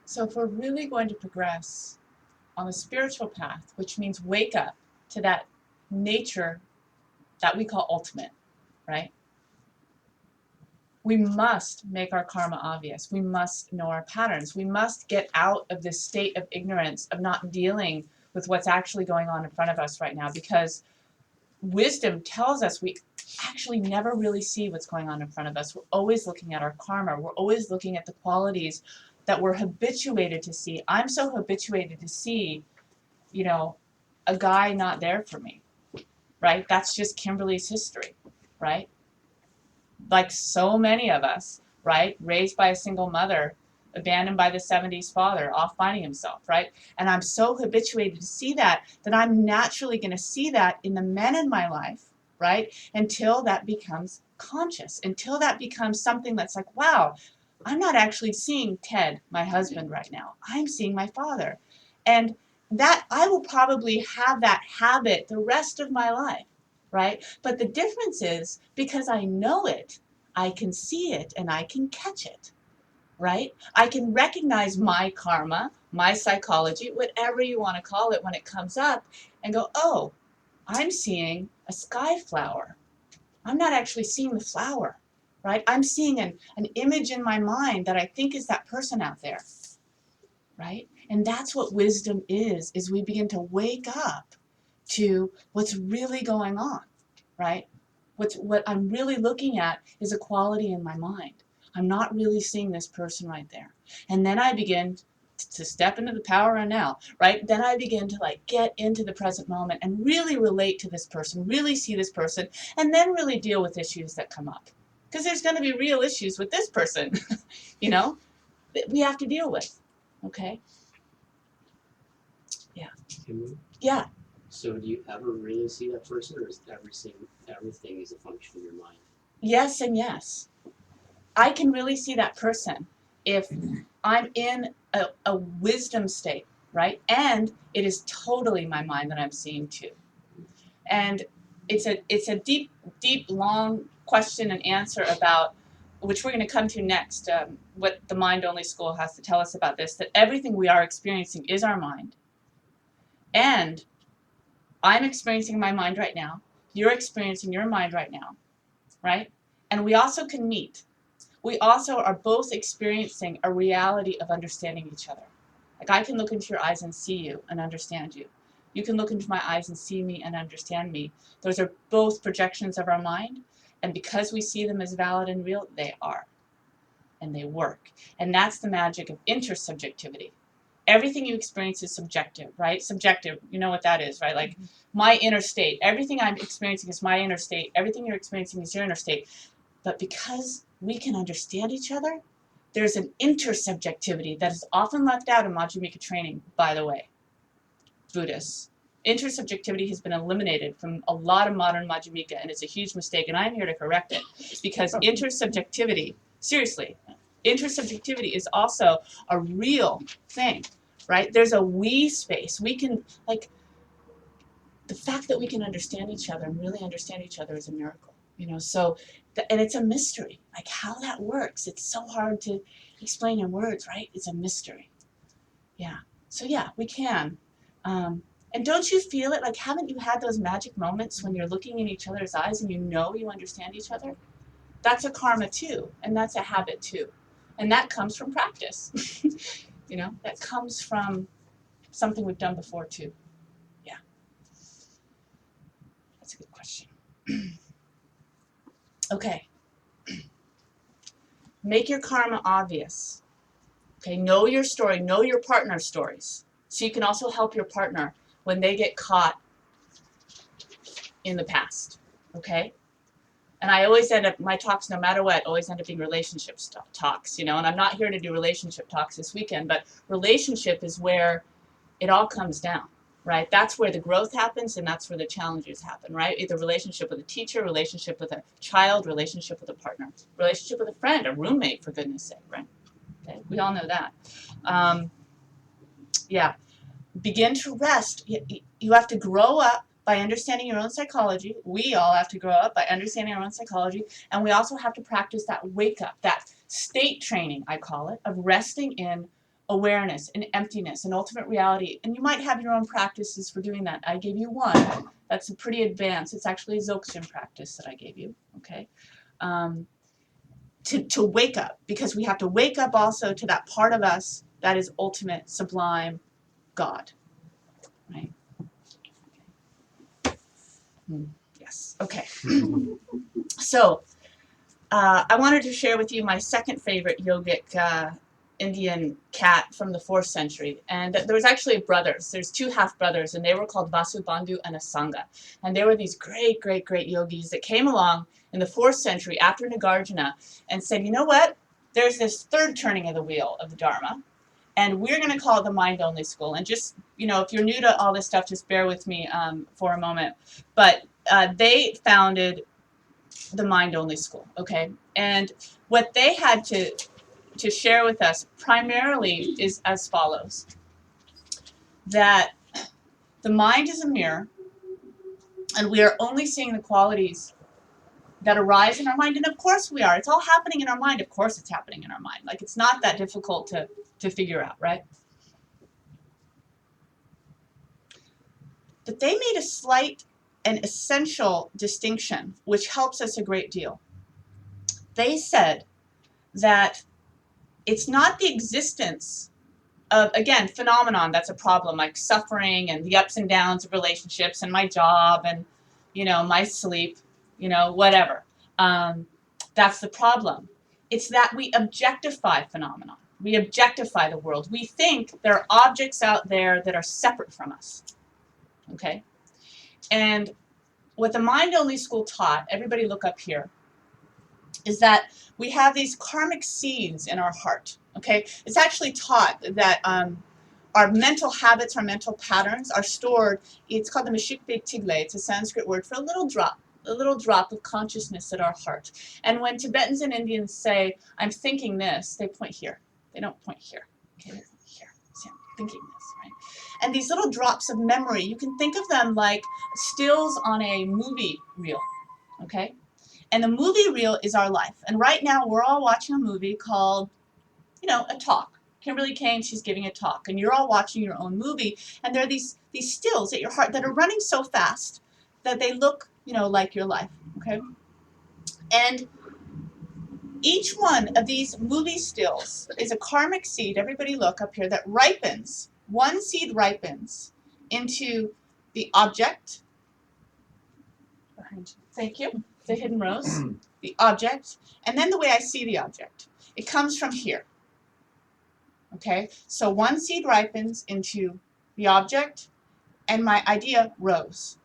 So if we're really going to progress on the spiritual path, which means wake up to that nature that we call ultimate, right? We must make our karma obvious. We must know our patterns. We must get out of this state of ignorance, of not dealing with what's actually going on in front of us right now, because wisdom tells us we actually never really see what's going on in front of us. We're always looking at our karma. We're always looking at the qualities that we're habituated to see. I'm so habituated to see, you know, a guy not there for me, right? That's just Kimberly's history, right? Like so many of us, right? Raised by a single mother, abandoned by the 70s father, off finding himself, right? And I'm so habituated to see that I'm naturally going to see that in the men in my life, right? Until that becomes conscious, until that becomes something that's like, wow, I'm not actually seeing Ted, my husband, right now. I'm seeing my father. And that I will probably have that habit the rest of my life, right? But the difference is because I know it, I can see it and I can catch it, right? I can recognize my karma, my psychology, whatever you want to call it when it comes up, and go, oh, I'm seeing a sky flower. I'm not actually seeing the flower, right? I'm seeing an image in my mind that I think is that person out there. right? And that's what wisdom is we begin to wake up to what's really going on, right? What I'm really looking at is a quality in my mind. I'm not really seeing this person right there. And then I begin to step into the power of now, right? Then I begin to like get into the present moment and really relate to this person, really see this person, and then really deal with issues that come up. Because there's going to be real issues with this person, you know, that we have to deal with, okay? Kimberly? Yeah. So do you ever really see that person, or is everything is a function of your mind? Yes and yes. I can really see that person if I'm in a wisdom state, right? And it is totally my mind that I'm seeing too. And it's a deep, long question and answer about, which we're going to come to next, what the Mind Only School has to tell us about this, that everything we are experiencing is our mind. And I'm experiencing my mind right now. You're experiencing your mind right now, right? And we also can meet. We also are both experiencing a reality of understanding each other. Like I can look into your eyes and see you and understand you. You can look into my eyes and see me and understand me. Those are both projections of our mind. And because we see them as valid and real, they are. And they work. And that's the magic of intersubjectivity. Everything you experience is subjective, right? Subjective, you know what that is, right? Like my inner state. Everything I'm experiencing is my inner state. Everything you're experiencing is your inner state. But because we can understand each other, there's an intersubjectivity that is often left out in Majjhimika training, by the way, Buddhists. Intersubjectivity has been eliminated from a lot of modern Majjhimika, and it's a huge mistake, and I'm here to correct it. Because intersubjectivity, seriously, intersubjectivity is also a real thing, right? There's a we space. We can, like, the fact that we can understand each other and really understand each other is a miracle, you know. So, and it's a mystery, like how that works. It's so hard to explain in words, right? It's a mystery. Yeah. So yeah, we can. And don't you feel it? Like, haven't you had those magic moments when you're looking in each other's eyes and you know you understand each other? That's a karma too, and that's a habit too, and that comes from practice. You know, that comes from something we've done before too. That's a good question. Okay. Make your karma obvious. Okay, know your story, know your partner's stories. So you can also help your partner when they get caught in the past. Okay? And I always end up, my talks, no matter what, always end up being relationship talks, you know, and I'm not here to do relationship talks this weekend, but relationship is where it all comes down, right? That's where the growth happens and that's where the challenges happen, right? Either relationship with a teacher, relationship with a child, relationship with a partner, relationship with a friend, a roommate, for goodness sake, right? Okay, we all know that. Yeah, begin to rest. You have to grow up by understanding your own psychology. We all have to grow up by understanding our own psychology, and we also have to practice that wake up, that state training, I call it, of resting in awareness and emptiness and ultimate reality. And you might have your own practices for doing that. I gave you one. That's a pretty advanced. It's actually a Dzogchen practice that I gave you. Okay. To wake up, because we have to wake up also to that part of us that is ultimate, sublime God, right? Yes, okay. So I wanted to share with you my second favorite yogic Indian cat from the 4th century. And there was actually brothers. There's 2 half-brothers, and they were called Vasubandhu and Asanga. And they were these great, great, great yogis that came along in the 4th century after Nagarjuna and said, you know what? There's this third turning of the wheel of the Dharma, and we're going to call it the Mind Only School. And just, you know, if you're new to all this stuff, just bear with me for a moment. But they founded the Mind Only School, okay? And what they had to share with us primarily is as follows: that the mind is a mirror, and we are only seeing the qualities that arise in our mind. And of course we are. It's all happening in our mind. Of course it's happening in our mind. Like, it's not that difficult to figure out, right? But they made a slight and essential distinction, which helps us a great deal. They said that it's not the existence again, phenomenon that's a problem, like suffering and the ups and downs of relationships and my job and, my sleep, whatever. That's the problem. It's that we objectify phenomenon. We objectify the world. We think there are objects out there that are separate from us. Okay? And what the mind-only school taught, everybody look up here, is that we have these karmic seeds in our heart. Okay? It's actually taught that our mental habits, our mental patterns are stored. It's called the Meshukbe Tigle. It's a Sanskrit word for a little drop of consciousness at our heart. And when Tibetans and Indians say, I'm thinking this, they point here. They don't point here. Okay, they point here. See, I'm thinking this, right? And these little drops of memory, you can think of them like stills on a movie reel, okay? And the movie reel is our life. And right now we're all watching a movie called, A Talk. Kimberley came, she's giving a talk, and you're all watching your own movie, and there are these stills at your heart that are running so fast that they look, like your life, okay? And each one of these movie stills is a karmic seed, everybody look up here, that ripens, one seed ripens into the object, behind you, thank you, the hidden rose, the object, and then the way I see the object. It comes from here. Okay, so one seed ripens into the object, and my idea rose.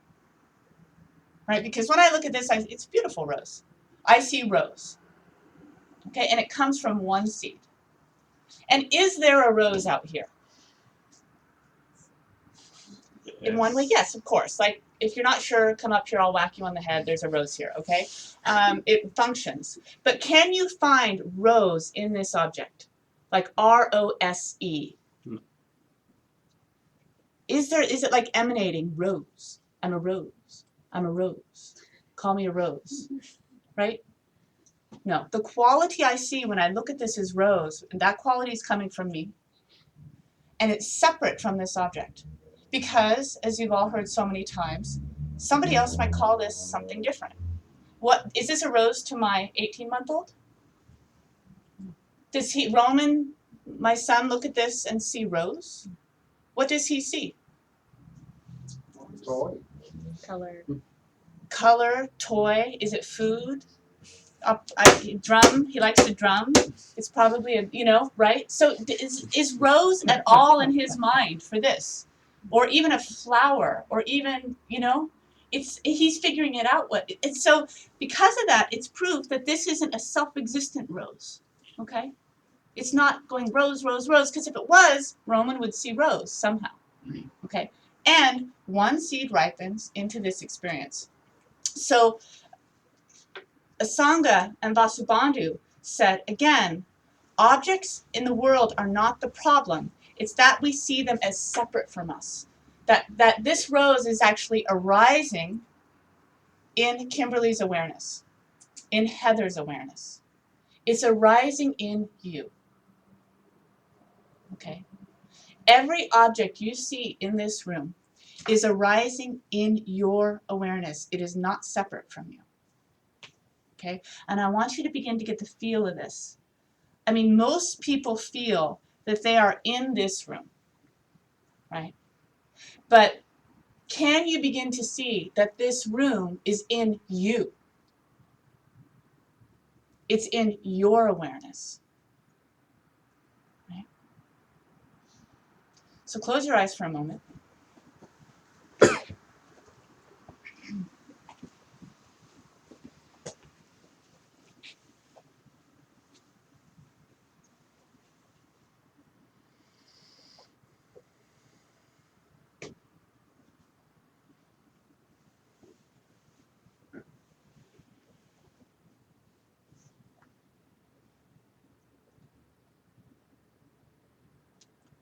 Right, because when I look at this, it's a beautiful rose. I see rose. Okay, and it comes from one seed. And is there a rose out here? Yes. In one way, yes, of course. Like, if you're not sure, come up here, I'll whack you on the head. There's a rose here, okay? It functions. But can you find rose in this object? Like R-O-S-E. Is it like emanating rose? I'm a rose. I'm a rose. Call me a rose. Right? No. The quality I see when I look at this is rose, and that quality is coming from me. And it's separate from this object. Because, as you've all heard so many times, somebody else might call this something different. What is this a rose to my 18-month-old? Does Roman, my son, look at this and see rose? What does he see? Toy. Color. Color, toy, is it food? Drum, he likes to drum. It's probably right? So is rose at all in his mind for this? Or even a flower, or even, he's figuring it out. And so because of that, it's proof that this isn't a self-existent rose, okay? It's not going rose, rose, rose, because if it was, Roman would see rose somehow, okay? And one seed ripens into this experience. So Asanga and Vasubandhu said, again, objects in the world are not the problem. It's that we see them as separate from us. That this rose is actually arising in Kimberley's awareness, in Heather's awareness. It's arising in you. Okay? Every object you see in this room is arising in your awareness. It is not separate from you. Okay? And I want you to begin to get the feel of this. I mean, most people feel that they are in this room, right? But can you begin to see that this room is in you? It's in your awareness, right? So close your eyes for a moment.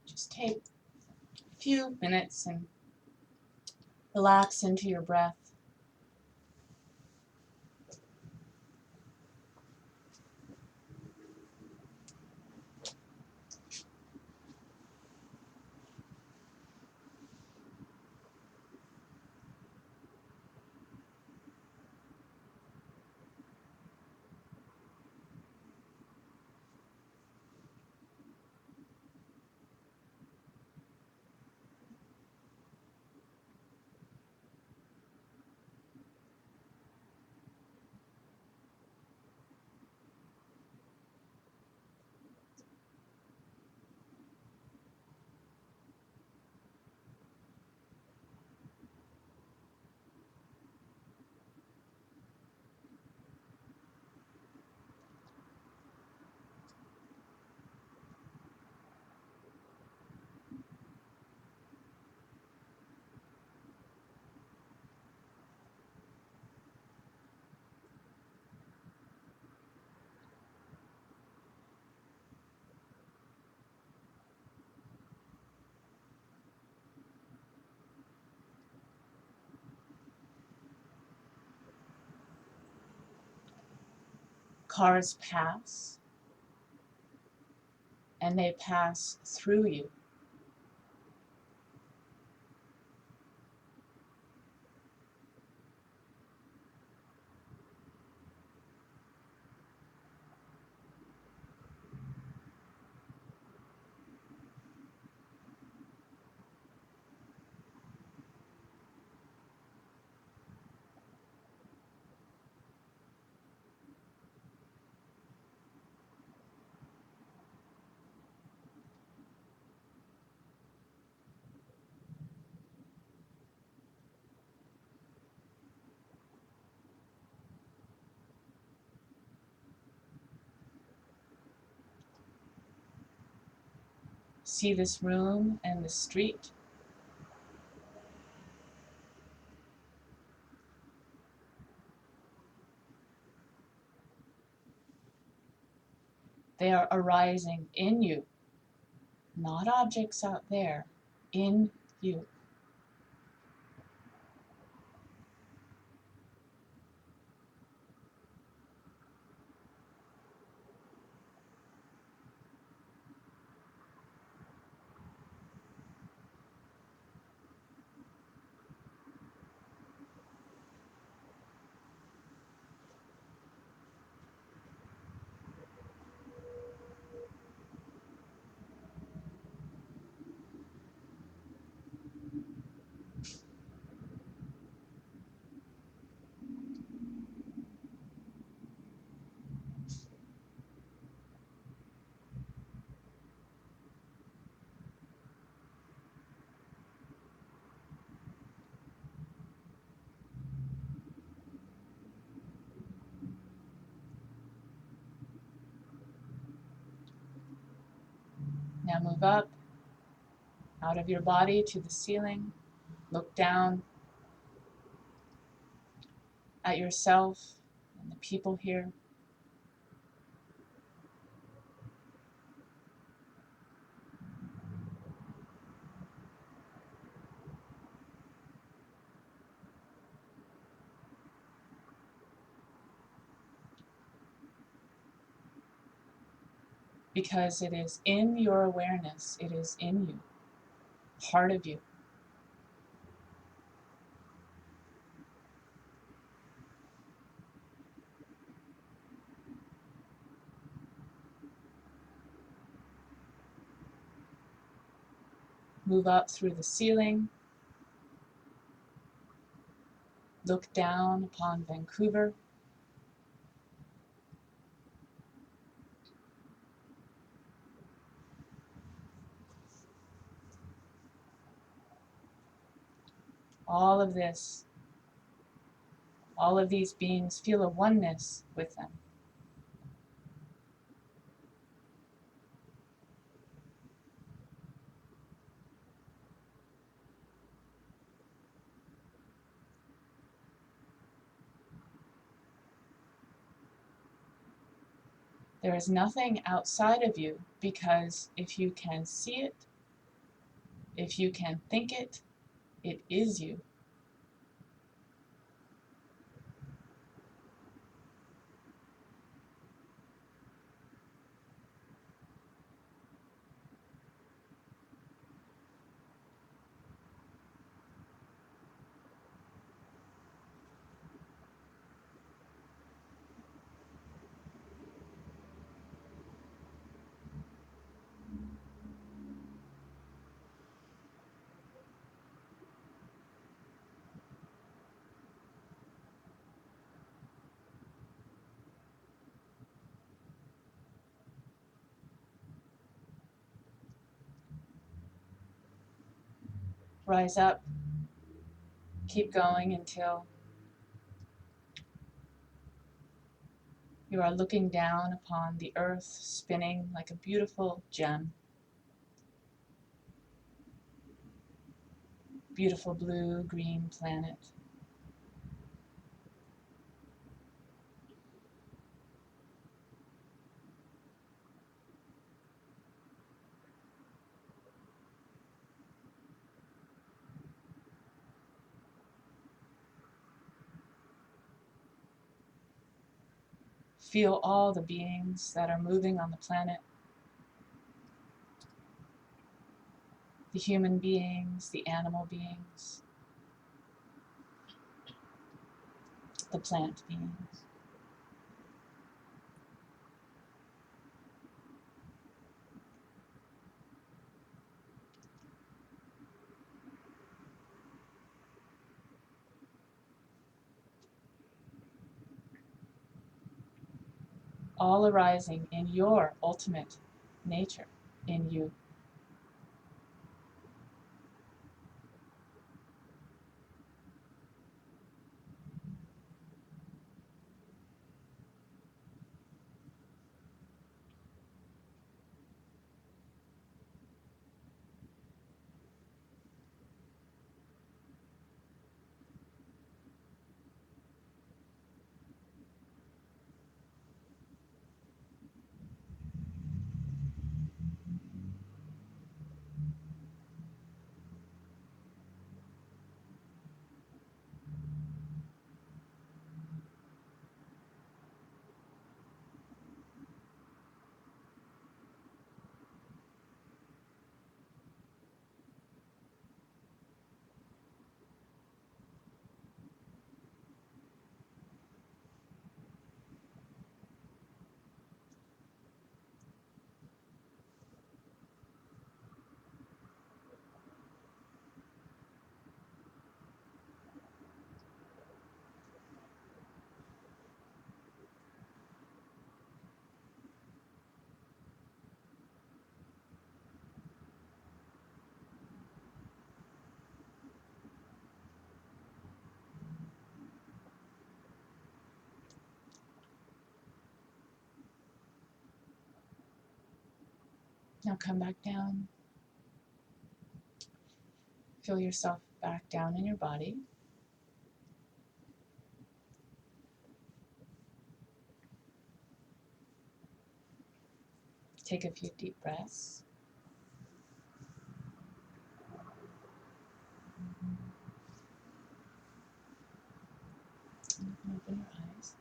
Just take a few minutes and relax into your breath. Cars pass, and they pass through you. See this room and the street. They are arising in you, not objects out there, in you. Now move up, out of your body to the ceiling. Look down at yourself and the people here. Because it is in your awareness, it is in you, part of you. Move up through the ceiling. Look down upon Vancouver. All of this, all of these beings feel a oneness with them. There is nothing outside of you, because if you can see it, if you can think it, it is you. Rise up, keep going until you are looking down upon the earth spinning like a beautiful gem. Beautiful blue-green planet. Feel all the beings that are moving on the planet. The human beings, the animal beings, the plant beings. All arising in your ultimate nature, in you. Now come back down. Feel yourself back down in your body. Take a few deep breaths. And open your eyes.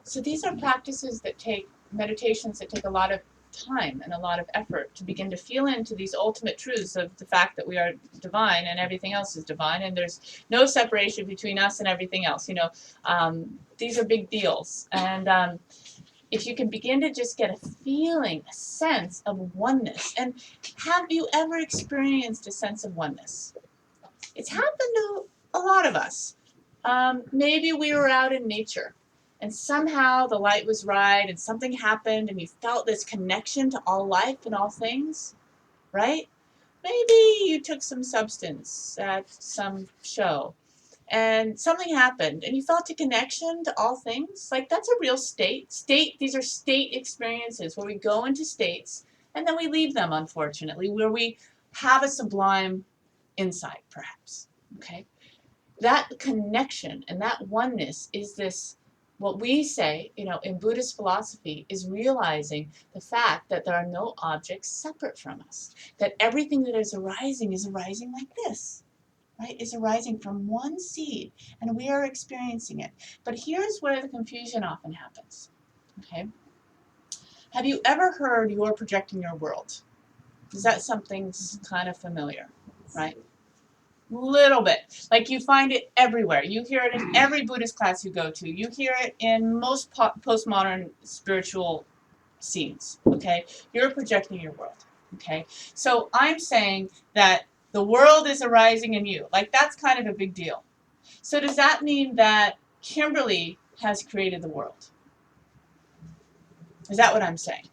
So these are practices that take, meditations that take a lot of time and a lot of effort to begin to feel into these ultimate truths of the fact that we are divine and everything else is divine, and there's no separation between us and everything else. These are big deals. And if you can begin to just get a feeling, a sense of oneness. And have you ever experienced a sense of oneness? It's happened to a lot of us. Maybe we were out in nature and somehow the light was right and something happened and you felt this connection to all life and all things, right? Maybe you took some substance at some show and something happened and you felt a connection to all things. Like, that's a real state. These are state experiences where we go into states and then we leave them, unfortunately, where we have a sublime insight, perhaps. Okay? That connection and that oneness is this, what we say, in Buddhist philosophy, is realizing the fact that there are no objects separate from us, that everything that is arising like this, right? Is arising from one seed, and we are experiencing it. But here's where the confusion often happens, okay? Have you ever heard "you're projecting your world"? Is that something kind of familiar, right? Little bit. Like, you find it everywhere. You hear it in every Buddhist class you go to. You hear it in most postmodern spiritual scenes, okay? You're projecting your world, okay? So I'm saying that the world is arising in you. Like, that's kind of a big deal. So does that mean that Kimberley has created the world? Is that what I'm saying?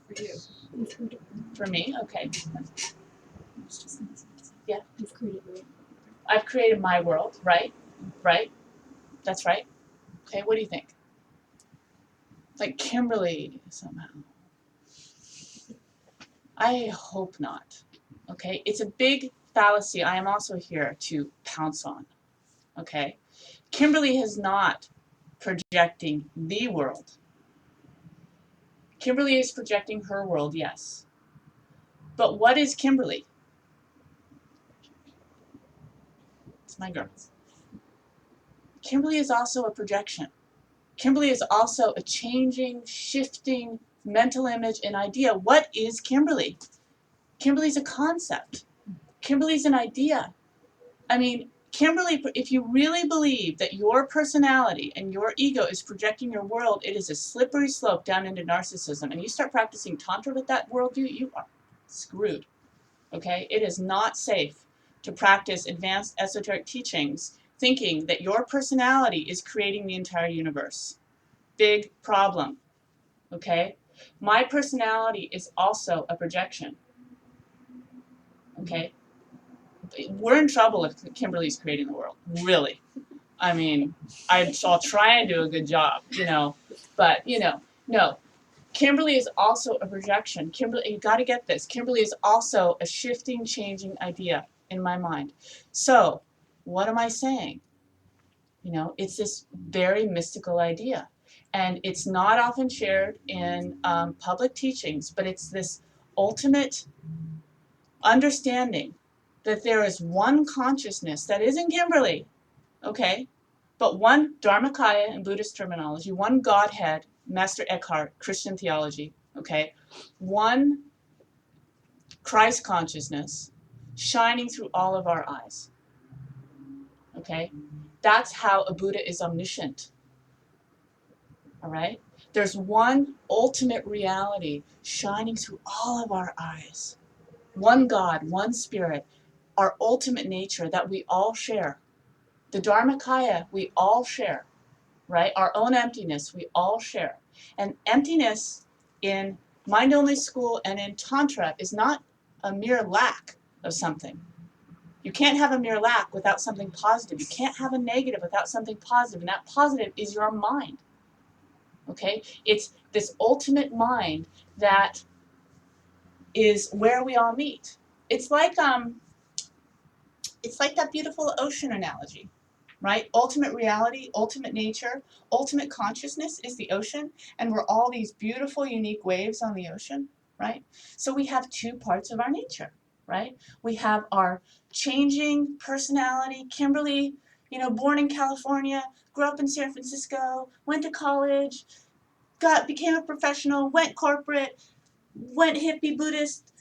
For you. For me? Okay. Yeah. You've created me. I've created my world, right? Right? That's right. Okay, what do you think? Like Kimberley somehow. I hope not. Okay, it's a big fallacy I am also here to pounce on. Okay, Kimberley is not projecting the world. Kimberley is projecting her world, yes. But what is Kimberley? That's my girl. Kimberley is also a projection. Kimberley is also a changing, shifting mental image and idea. What is Kimberley? Kimberley's a concept. Kimberley's an idea. I mean, Kimberley, if you really believe that your personality and your ego is projecting your world, it is a slippery slope down into narcissism. And you start practicing Tantra with that worldview, you are screwed. Okay? It is not safe to practice advanced esoteric teachings thinking that your personality is creating the entire universe. Big problem. Okay? My personality is also a projection. Okay? We're in trouble if Kimberly's creating the world. Really. I mean, I'll try and do a good job, but, no. Kimberly is also a projection. Kimberly, you got to get this. Kimberly is also a shifting, changing idea in my mind. So, what am I saying? It's this very mystical idea. And it's not often shared in public teachings, but it's this ultimate understanding that there is one consciousness that isn't Kimberly, okay? But one Dharmakaya in Buddhist terminology, one Godhead, Master Eckhart, Christian theology, okay? One Christ consciousness shining through all of our eyes, okay? That's how a Buddha is omniscient, all right? There's one ultimate reality shining through all of our eyes. One God, one spirit, our ultimate nature that we all share. The Dharmakaya, we all share, right? Our own emptiness, we all share. And emptiness in mind-only school and in Tantra is not a mere lack of something. You can't have a mere lack without something positive. You can't have a negative without something positive, and that positive is your mind, okay? It's this ultimate mind that is where we all meet. It's like that beautiful ocean analogy, right? Ultimate reality, ultimate nature, ultimate consciousness is the ocean, and we're all these beautiful, unique waves on the ocean, right? So we have two parts of our nature, right? We have our changing personality. Kimberly, born in California, grew up in San Francisco, went to college, became a professional, went corporate, went hippie Buddhist,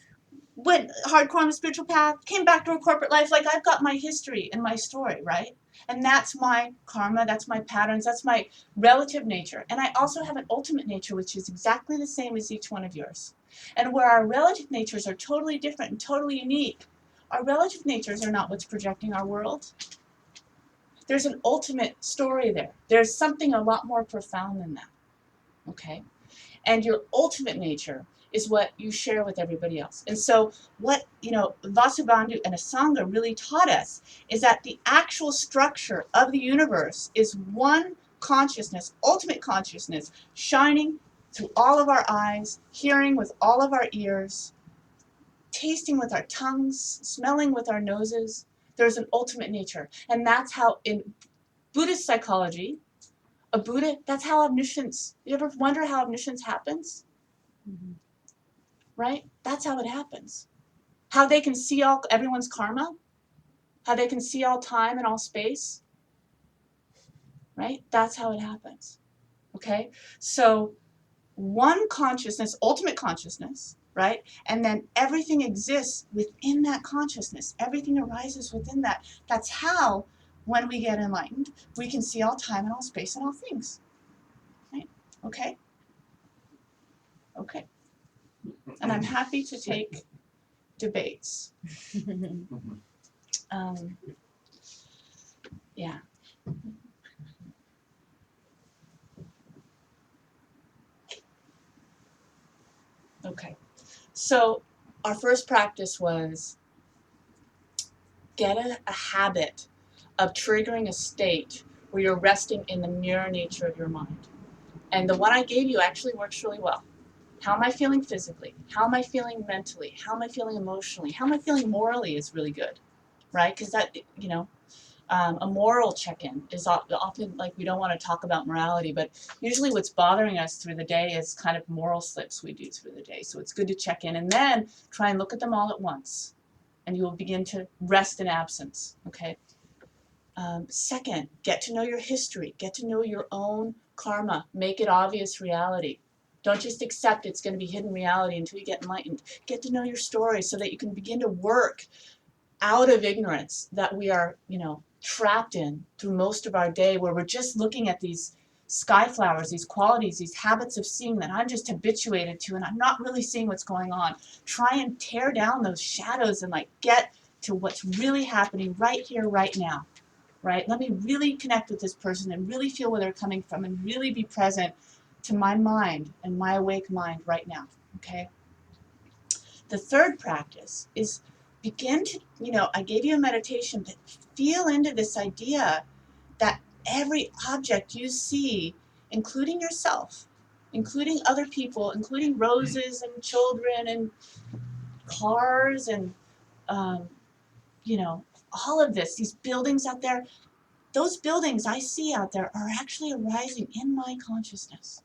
went hardcore on the spiritual path, came back to a corporate life. Like, I've got my history and my story, right? And that's my karma, that's my patterns, that's my relative nature. And I also have an ultimate nature, which is exactly the same as each one of yours. And where our relative natures are totally different and totally unique, our relative natures are not what's projecting our world. There's an ultimate story there. There's something a lot more profound than that, okay? And your ultimate nature is what you share with everybody else. And so what, Vasubandhu and Asanga really taught us is that the actual structure of the universe is one consciousness, ultimate consciousness, shining through all of our eyes, hearing with all of our ears, tasting with our tongues, smelling with our noses. There's an ultimate nature. And that's how in Buddhist psychology, a Buddha, that's how omniscience, you ever wonder how omniscience happens? Mm-hmm. Right? That's how it happens. How they can see everyone's karma, how they can see all time and all space, right? That's how it happens, okay? So one consciousness, ultimate consciousness, right? And then everything exists within that consciousness. Everything arises within that. That's how, when we get enlightened, we can see all time and all space and all things, right? Okay? Okay. And I'm happy to take debates. Yeah. Okay. So our first practice was get a habit of triggering a state where you're resting in the mirror nature of your mind. And the one I gave you actually works really well. How am I feeling physically? How am I feeling mentally? How am I feeling emotionally? How am I feeling morally is really good, right? Because that, a moral check-in is often, like, we don't want to talk about morality, but usually what's bothering us through the day is kind of moral slips we do through the day. So it's good to check in and then try and look at them all at once. And you will begin to rest in absence, okay? Second, get to know your history. Get to know your own karma. Make it obvious reality. Don't just accept it's going to be hidden reality until you get enlightened. Get to know your story so that you can begin to work out of ignorance that we are, trapped in through most of our day, where we're just looking at these sky flowers, these qualities, these habits of seeing that I'm just habituated to, and I'm not really seeing what's going on. Try and tear down those shadows and get to what's really happening right here, right now. Right? Let me really connect with this person and really feel where they're coming from and really be present to my mind and my awake mind right now. Okay? The third practice is begin to, I gave you a meditation, but feel into this idea that every object you see, including yourself, including other people, including roses and children and cars and, all of this, these buildings out there, those buildings I see out there are actually arising in my consciousness,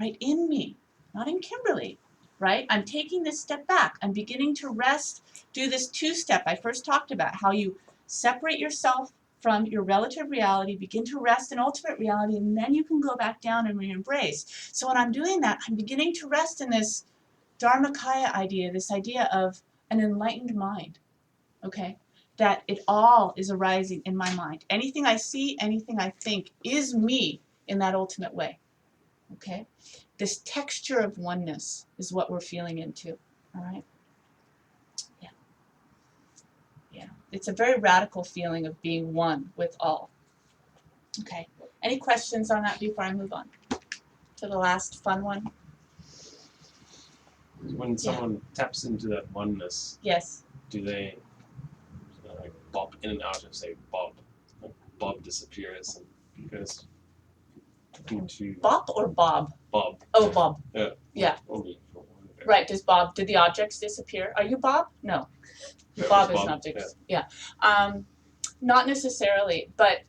right? In me, not in Kimberley, right? I'm taking this step back. I'm beginning to rest, do this two-step I first talked about, how you separate yourself from your relative reality, begin to rest in ultimate reality, and then you can go back down and re-embrace. So when I'm doing that, I'm beginning to rest in this Dharmakaya idea, this idea of an enlightened mind, okay? That it all is arising in my mind. Anything I see, anything I think is me in that ultimate way, okay? This texture of oneness is what we're feeling into, all right? Yeah. Yeah. It's a very radical feeling of being one with all. Okay. Any questions on that before I move on to the last fun one? When someone taps into that oneness, Yes. do they bob in and out of, say, Bob? Like Bob disappears and goes into Bop or Bob? Bob. Oh, Bob. Yeah. Yeah. Only for one of it. Right. Did the objects disappear? Are you Bob? No. Yeah, Bob it's is an object. Yeah. Not necessarily, but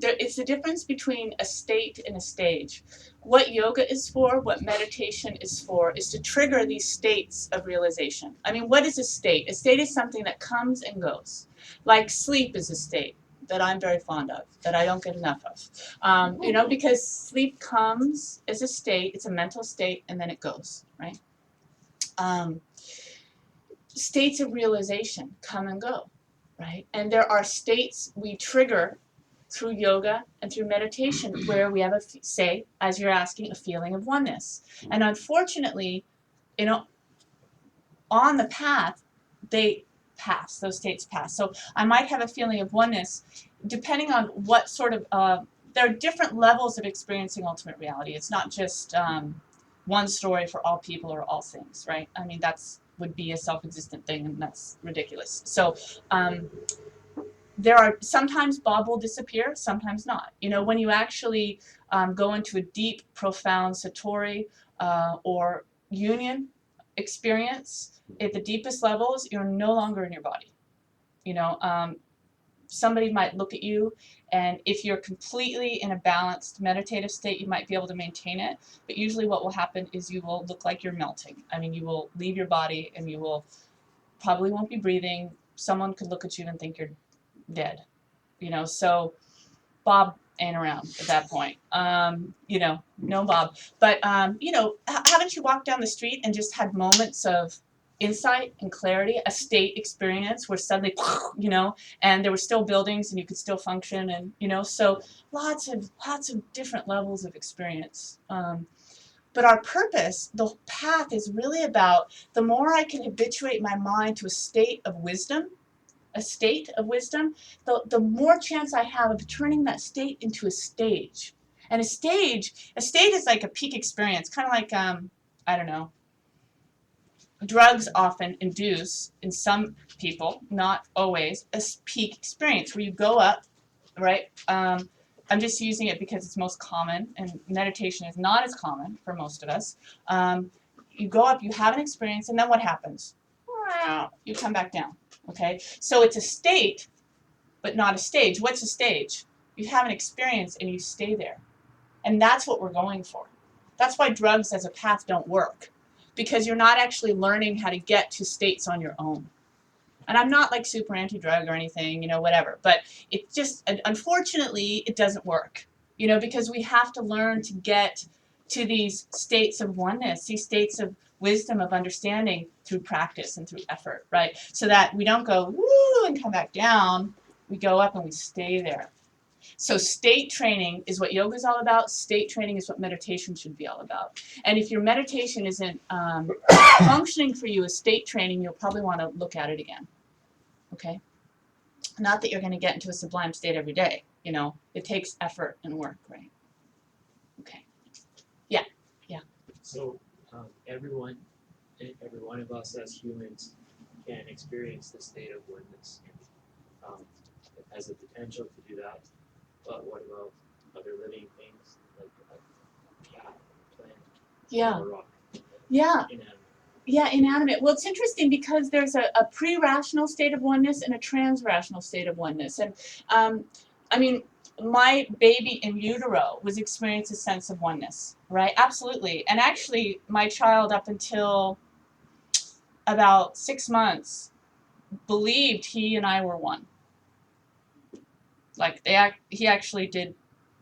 it's the difference between a state and a stage. What yoga is for, what meditation is for, is to trigger these states of realization. I mean, what is a state? A state is something that comes and goes. Like sleep is a state that I'm very fond of, that I don't get enough of. Because sleep comes as a state, it's a mental state, and then it goes, right? States of realization come and go, right? And there are states we trigger through yoga and through meditation where we have say, as you're asking, a feeling of oneness. And unfortunately, on the path, those states pass. So I might have a feeling of oneness depending on what sort of, there are different levels of experiencing ultimate reality. It's not just one story for all people or all things, right? I mean, would be a self-existent thing, and that's ridiculous. So there are, sometimes Bob will disappear, sometimes not. When you actually go into a deep, profound satori or union experience, at the deepest levels, you're no longer in your body. Somebody might look at you, and if you're completely in a balanced meditative state, you might be able to maintain it. But usually what will happen is you will look like you're melting. I mean, you will leave your body, and you will probably won't be breathing. Someone could look at you and think you're dead. So Bob ain't around at that point. No Bob. But, haven't you walked down the street and just had moments of insight and clarity, a state experience where suddenly, and there were still buildings and you could still function, and, so lots of different levels of experience. But our purpose, the path, is really about the more I can habituate my mind to a state of wisdom, the more chance I have of turning that state into a stage. And a state is like a peak experience, kind of like, I don't know, drugs often induce, in some people, not always, a peak experience where you go up, right? I'm just using it because it's most common, and meditation is not as common for most of us. You go up, you have an experience, and then what happens? You come back down, okay? So it's a state, but not a stage. What's a stage? You have an experience and you stay there. And that's what we're going for. That's why drugs as a path don't work, because you're not actually learning how to get to states on your own. And I'm not like super anti-drug or anything, whatever. But it just, unfortunately, it doesn't work, because we have to learn to get to these states of oneness, these states of wisdom, of understanding through practice and through effort, right? So that we don't go woo and come back down. We go up and we stay there. So state training is what yoga is all about. State training is what meditation should be all about. And if your meditation isn't functioning for you as state training, you'll probably want to look at it again. Okay? Not that you're going to get into a sublime state every day. It takes effort and work, right? Okay. Yeah. So every one of us as humans can experience the state of oneness. It has the potential to do that. But what about other living things like a cat, a plant, Yeah. or a rock? Yeah. Inanimate. Yeah, inanimate. Well, it's interesting because there's a pre-rational state of oneness and a trans-rational state of oneness. And my baby in utero was experiencing a sense of oneness, right? Absolutely. And actually, my child up until about 6 months believed he and I were one. Like he actually did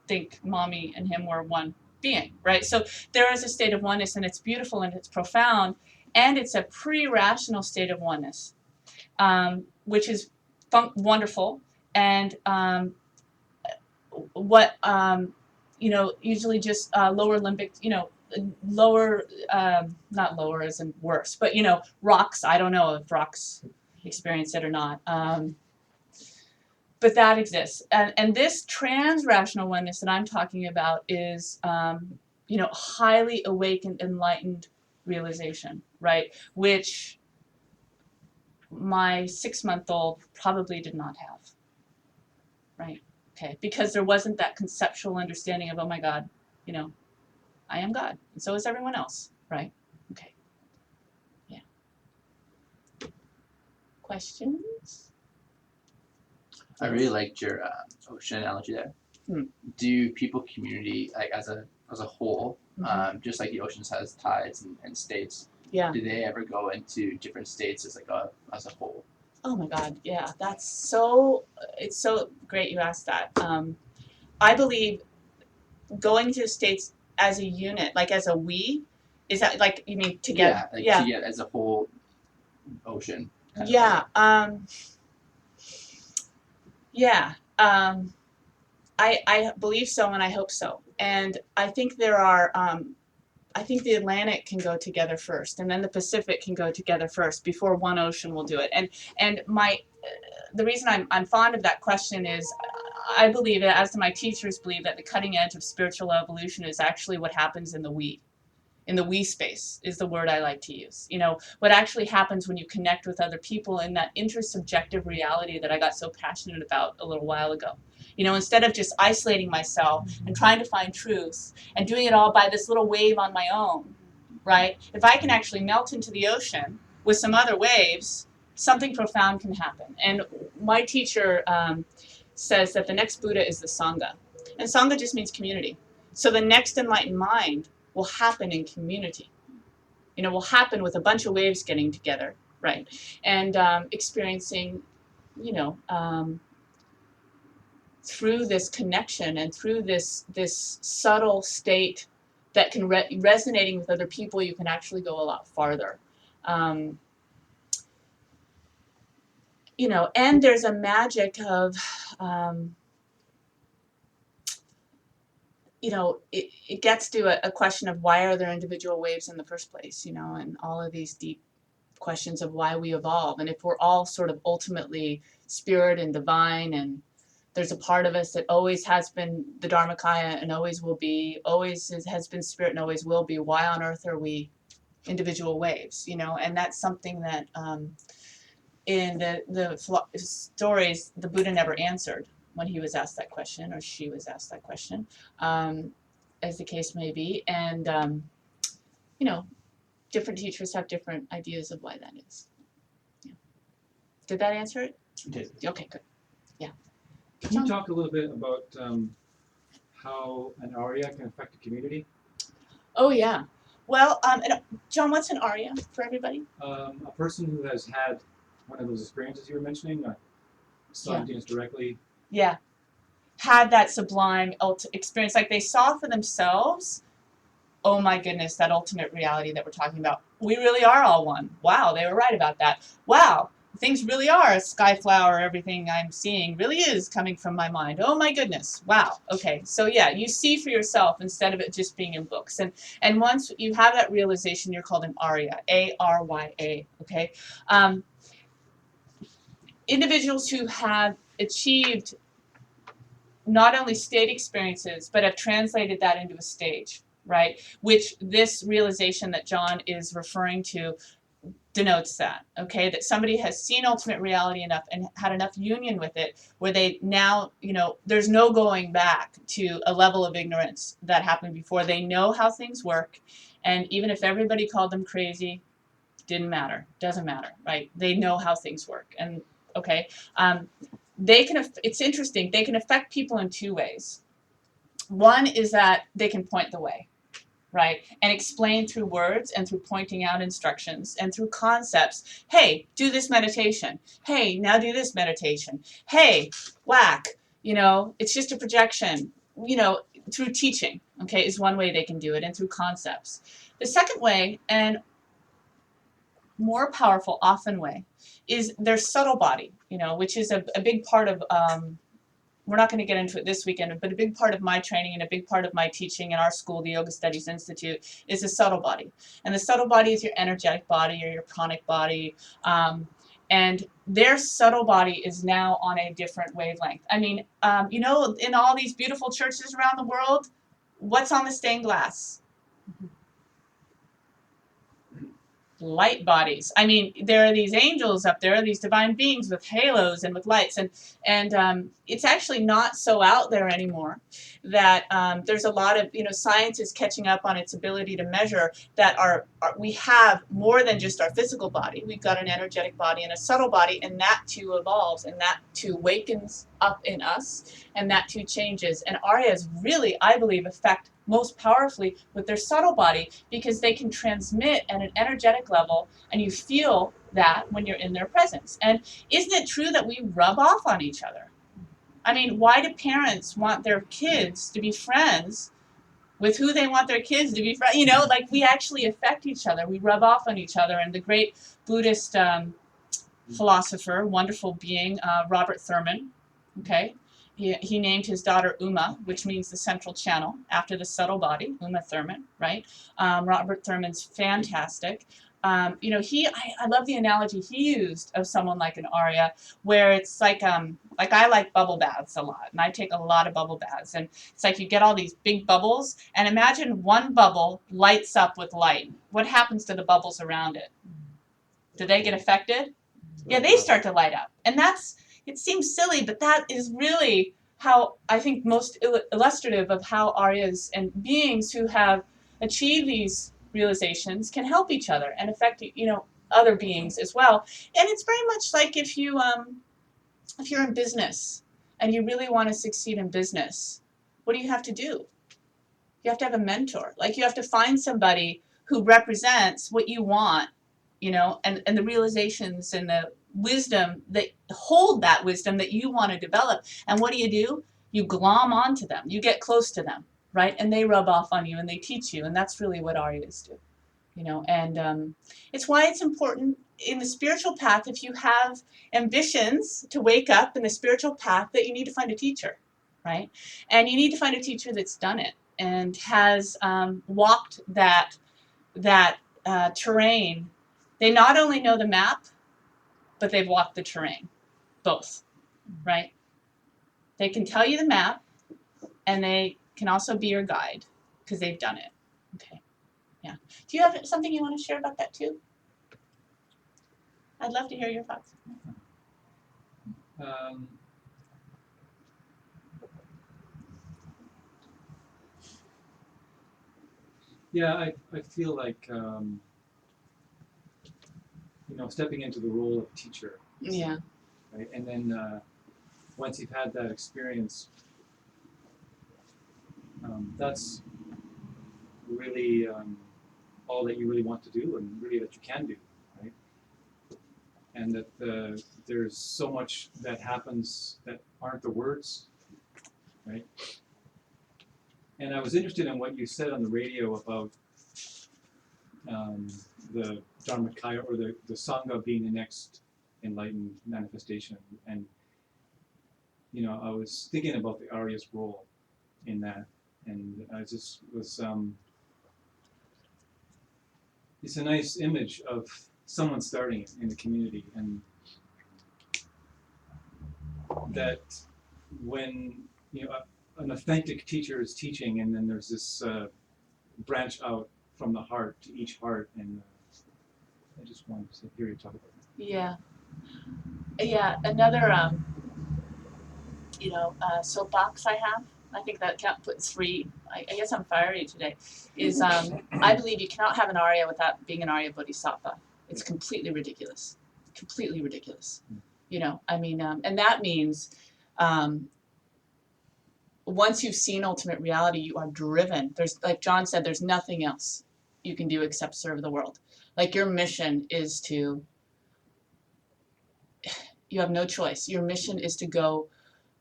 think mommy and him were one being, right? So there is a state of oneness, and it's beautiful and it's profound, and it's a pre-rational state of oneness, which is wonderful. And usually just lower limbic, lower, not lower as in worse, but rocks. I don't know if rocks experience it or not. But that exists. And this trans-rational oneness that I'm talking about is, highly awakened, enlightened realization, right? Which my 6-month-old probably did not have, right? Okay, because there wasn't that conceptual understanding of, oh my God, I am God, and so is everyone else, right? Okay, yeah. Questions? I really liked your ocean analogy there. Do people community like as a whole, just like the oceans has tides and states? Yeah. Do they ever go into different states as as a whole? Oh my God, yeah, it's so great you asked that. I believe going to states as a unit, like as a we, is that like you mean together? Yeah, together as a whole ocean. Yeah. I believe so, and I hope so. And I think there are. I think the Atlantic can go together first, and then the Pacific can go together first before one ocean will do it. And the reason I'm fond of that question is I believe, as do my teachers believe, that the cutting edge of spiritual evolution is actually what happens in the we. In the we space is the word I like to use. What actually happens when you connect with other people in that intersubjective reality that I got so passionate about a little while ago. Instead of just isolating myself and trying to find truth and doing it all by this little wave on my own, right? If I can actually melt into the ocean with some other waves, something profound can happen. And my teacher says that the next Buddha is the Sangha. And Sangha just means community. So the next enlightened mind will happen in community. Will happen with a bunch of waves getting together, right? And experiencing, through this connection and through this subtle state that can resonating with other people, you can actually go a lot farther. And there's a magic of, it gets to a question of why are there individual waves in the first place, and all of these deep questions of why we evolve. And if we're all sort of ultimately spirit and divine, and there's a part of us that always has been the Dharmakaya and always will be, always has been spirit and always will be, why on earth are we individual waves, And that's something that in the stories, the Buddha never answered when he was asked that question, or she was asked that question, as the case may be. And, different teachers have different ideas of why that is. Yeah. Did that answer it? It did. Okay, good. Yeah. Can you talk a little bit about how an aria can affect the community? Oh, yeah. Well, John, what's an aria for everybody? A person who has had one of those experiences you were mentioning, saw emptiness directly. Yeah. Had that sublime experience, like they saw for themselves. Oh my goodness, that ultimate reality that we're talking about. We really are all one. Wow, they were right about that. Wow, things really are a sky flower. Everything I'm seeing really is coming from my mind. Oh my goodness. Wow. Okay, so yeah, you see for yourself instead of it just being in books. And once you have that realization, you're called an Arya, A-R-Y-A. Okay. Individuals who have achieved not only state experiences, but have translated that into a stage, right? Which this realization that John is referring to denotes that, okay? That somebody has seen ultimate reality enough and had enough union with it where they now, there's no going back to a level of ignorance that happened before. They know how things work, and even if everybody called them crazy, didn't matter, doesn't matter, right? They know how things work, and okay? It's interesting, they can affect people in two ways. One is that they can point the way, right? And explain through words and through pointing out instructions and through concepts. Hey, do this meditation. Hey, now do this meditation. Hey, whack, it's just a projection. Through teaching, okay, is one way they can do it, and through concepts. The second way, and more powerful often way, is their subtle body, which is a big part of, we're not going to get into it this weekend, but a big part of my training and a big part of my teaching in our school, the Yoga Studies Institute, is the subtle body. And the subtle body is your energetic body or your pranic body. And their subtle body is now on a different wavelength. I mean, in all these beautiful churches around the world, what's on the stained glass? Light bodies. I mean, there are these angels up there, these divine beings with halos and with lights, and it's actually not so out there anymore. That there's a lot of science is catching up on its ability to measure that we have more than just our physical body. We've got an energetic body and a subtle body, and that too evolves, and that too wakens up in us, and that too changes. And Aryas really, I believe, affect most powerfully with their subtle body, because they can transmit at an energetic level, and you feel that when you're in their presence. And isn't it true that we rub off on each other? I mean, why do parents want their kids to be friends with who they want their kids to be friends? Like we actually affect each other. We rub off on each other. And the great Buddhist philosopher, wonderful being, Robert Thurman, okay? He named his daughter Uma, which means the central channel, after the subtle body, Uma Thurman, right? Robert Thurman's fantastic. I love the analogy he used of someone like an Arya, where it's like I like bubble baths a lot, and I take a lot of bubble baths, and it's like you get all these big bubbles, and imagine one bubble lights up with light. What happens to the bubbles around it? Do they get affected? Yeah, they start to light up, and it seems silly, but that is really how I think most illustrative of how Aryas and beings who have achieved these realizations can help each other and affect other beings as well. And it's very much like if you're in business and you really want to succeed in business, what do you have to do? You have to have a mentor. Like you have to find somebody who represents what you want, and the realizations and the wisdom that hold that wisdom that you want to develop. And what do? You glom onto them. You get close to them, right? And they rub off on you and they teach you. And that's really what Aryas do, And it's why it's important in the spiritual path, if you have ambitions to wake up in the spiritual path, that you need to find a teacher, right? And you need to find a teacher that's done it and has walked that terrain. They not only know the map, but they've walked the terrain, both, right? They can tell you the map, and they can also be your guide because they've done it. Okay, yeah. Do you have something you want to share about that too? I'd love to hear your thoughts. Yeah, I feel like stepping into the role of teacher, Yeah. right? And then once you've had that experience, that's really all that you really want to do, and really that you can do, right? and that there's so much that happens that aren't the words, right? And I was interested in what you said on the radio about the Dharmakaya, or the Sangha being the next enlightened manifestation. And, you know, I was thinking about the Arya's role in that. And I just was, it's a nice image of someone starting it in the community. And that when, you know, an authentic teacher is teaching, and then there's this branch out from the heart to each heart, and I just wanted to hear you talk about that. Yeah. Yeah. Another, soapbox I have. I think that can't put three. I guess I'm fiery today. Is I believe you cannot have an Arya without being an Arya Bodhisattva. It's completely ridiculous. Completely ridiculous. You know, I mean, and that means once you've seen ultimate reality, you are driven. There's, like John said, there's nothing else you can do except serve the world. Like, your mission is to, you have no choice. Your mission is to go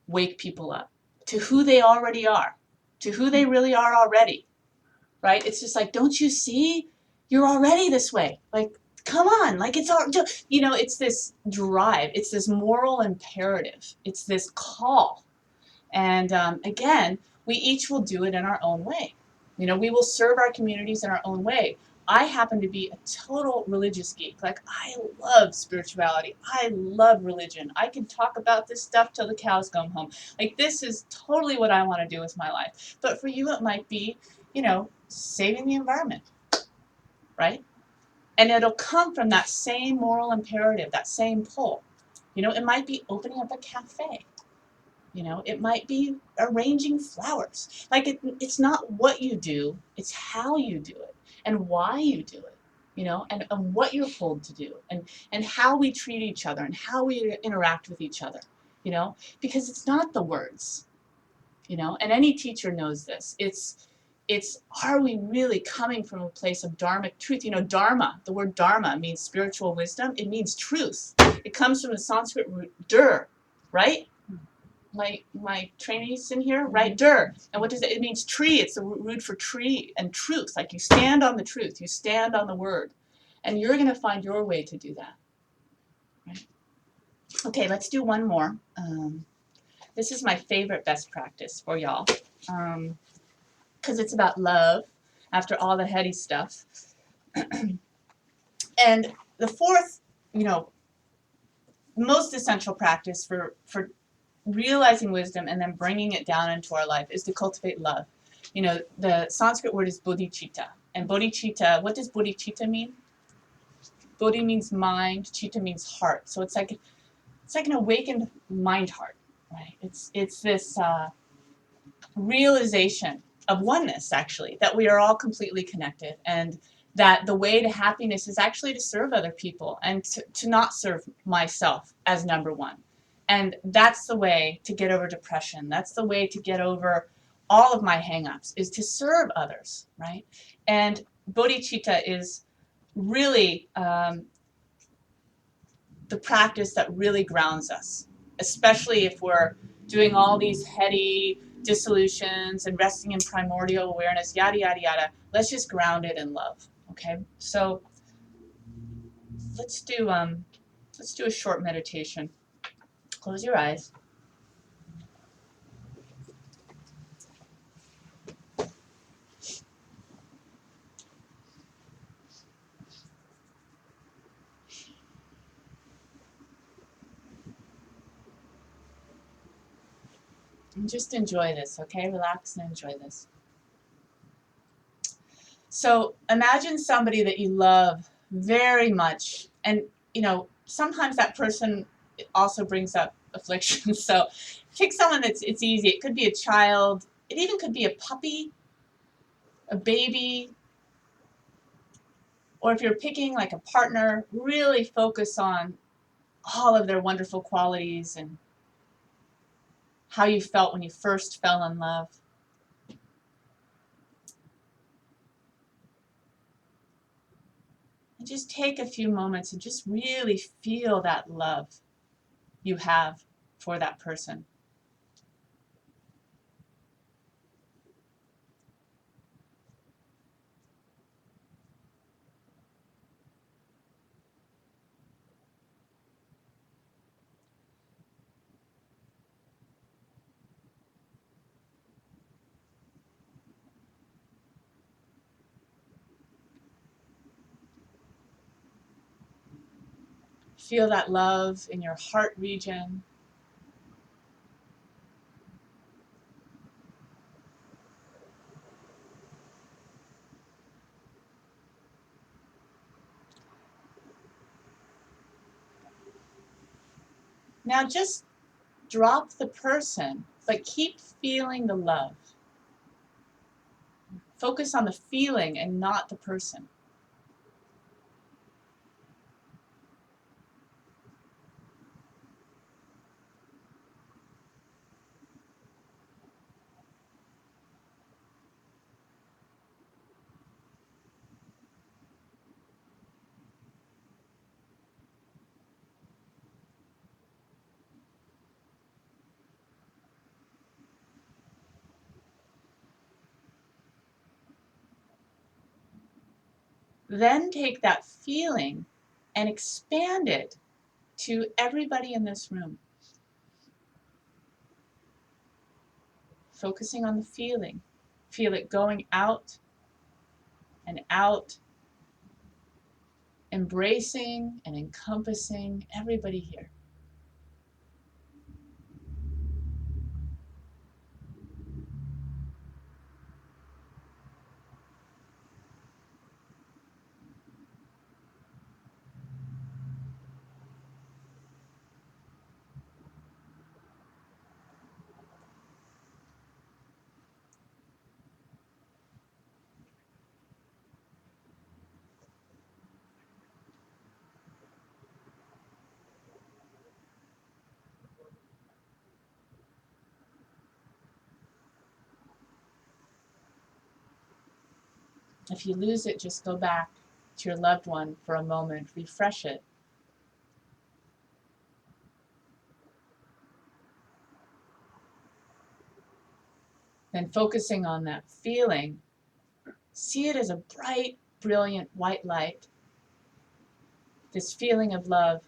wake people up to who they already are, to who they really are already, right? It's just like, don't you see? You're already this way. Like, come on, like, it's all, you know, it's this drive. It's this moral imperative. It's this call. And again, we each will do it in our own way. You know, we will serve our communities in our own way. I happen to be a total religious geek. Like, I love spirituality. I love religion. I can talk about this stuff till the cows come home. Like, this is totally what I want to do with my life. But for you, it might be, you know, saving the environment, right? And it'll come from that same moral imperative, that same pull. You know, it might be opening up a cafe. You know, it might be arranging flowers. Like, it's not what you do, it's how you do it and why you do it, you know, and what you're pulled to do, and how we treat each other and how we interact with each other, you know, because it's not the words, you know, and any teacher knows this. It's are we really coming from a place of dharmic truth? You know, dharma, the word dharma means spiritual wisdom. It means truth. It comes from the Sanskrit root dur, right? My trainees in here, right? Dur. And what does it? It means tree. It's the root for tree and truth. Like, you stand on the truth. You stand on the word. And you're going to find your way to do that. Right? Okay, let's do one more. This is my favorite best practice for y'all. Because it's about love after all the heady stuff. And the fourth, you know, most essential practice for realizing wisdom and then bringing it down into our life is to cultivate love. You know, the Sanskrit word is bodhicitta. And bodhicitta, what does bodhicitta mean? Bodhi means mind, citta means heart. So it's like an awakened mind heart, right? It's this realization of oneness, actually, that we are all completely connected, and that the way to happiness is actually to serve other people and to not serve myself as number one. And that's the way to get over depression. That's the way to get over all of my hang-ups, is to serve others, right? And bodhicitta is really the practice that really grounds us, especially if we're doing all these heady dissolutions and resting in primordial awareness, yada, yada, yada. Let's just ground it in love, okay? So let's do a short meditation. Close your eyes. And just enjoy this, okay? Relax and enjoy this. So imagine somebody that you love very much, and you know, sometimes that person also brings up affliction. So pick someone it's easy. It could be a child. It even could be a puppy, a baby, or if you're picking like a partner, really focus on all of their wonderful qualities and how you felt when you first fell in love. And just take a few moments and just really feel that love you have for that person. Feel that love in your heart region. Now just drop the person, but keep feeling the love. Focus on the feeling and not the person. Then take that feeling and expand it to everybody in this room. Focusing on the feeling. Feel it going out and out, embracing and encompassing everybody here. If you lose it, just go back to your loved one for a moment, refresh it. Then focusing on that feeling, see it as a bright, brilliant white light. This feeling of love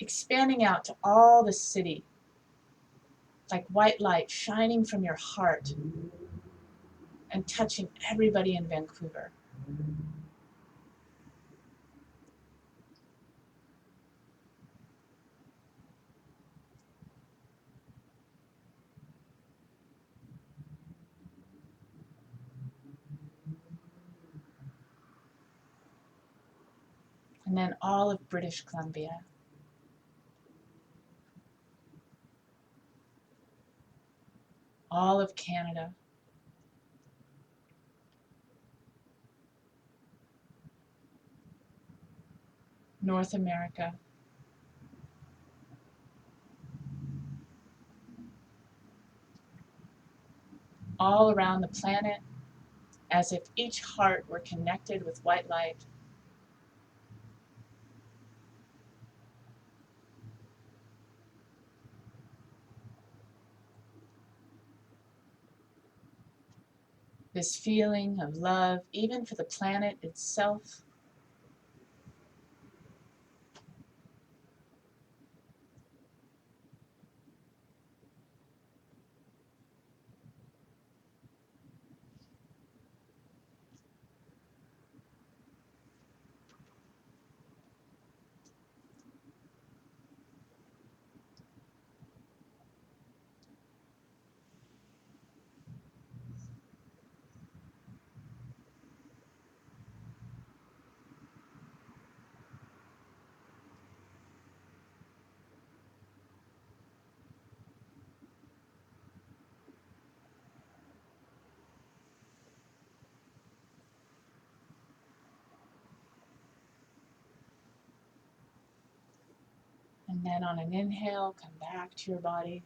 expanding out to all the city, like white light shining from your heart and touching everybody in Vancouver. And then all of British Columbia. All of Canada. North America. All around the planet, as if each heart were connected with white light. This feeling of love, even for the planet itself. And then on an inhale, come back to your body.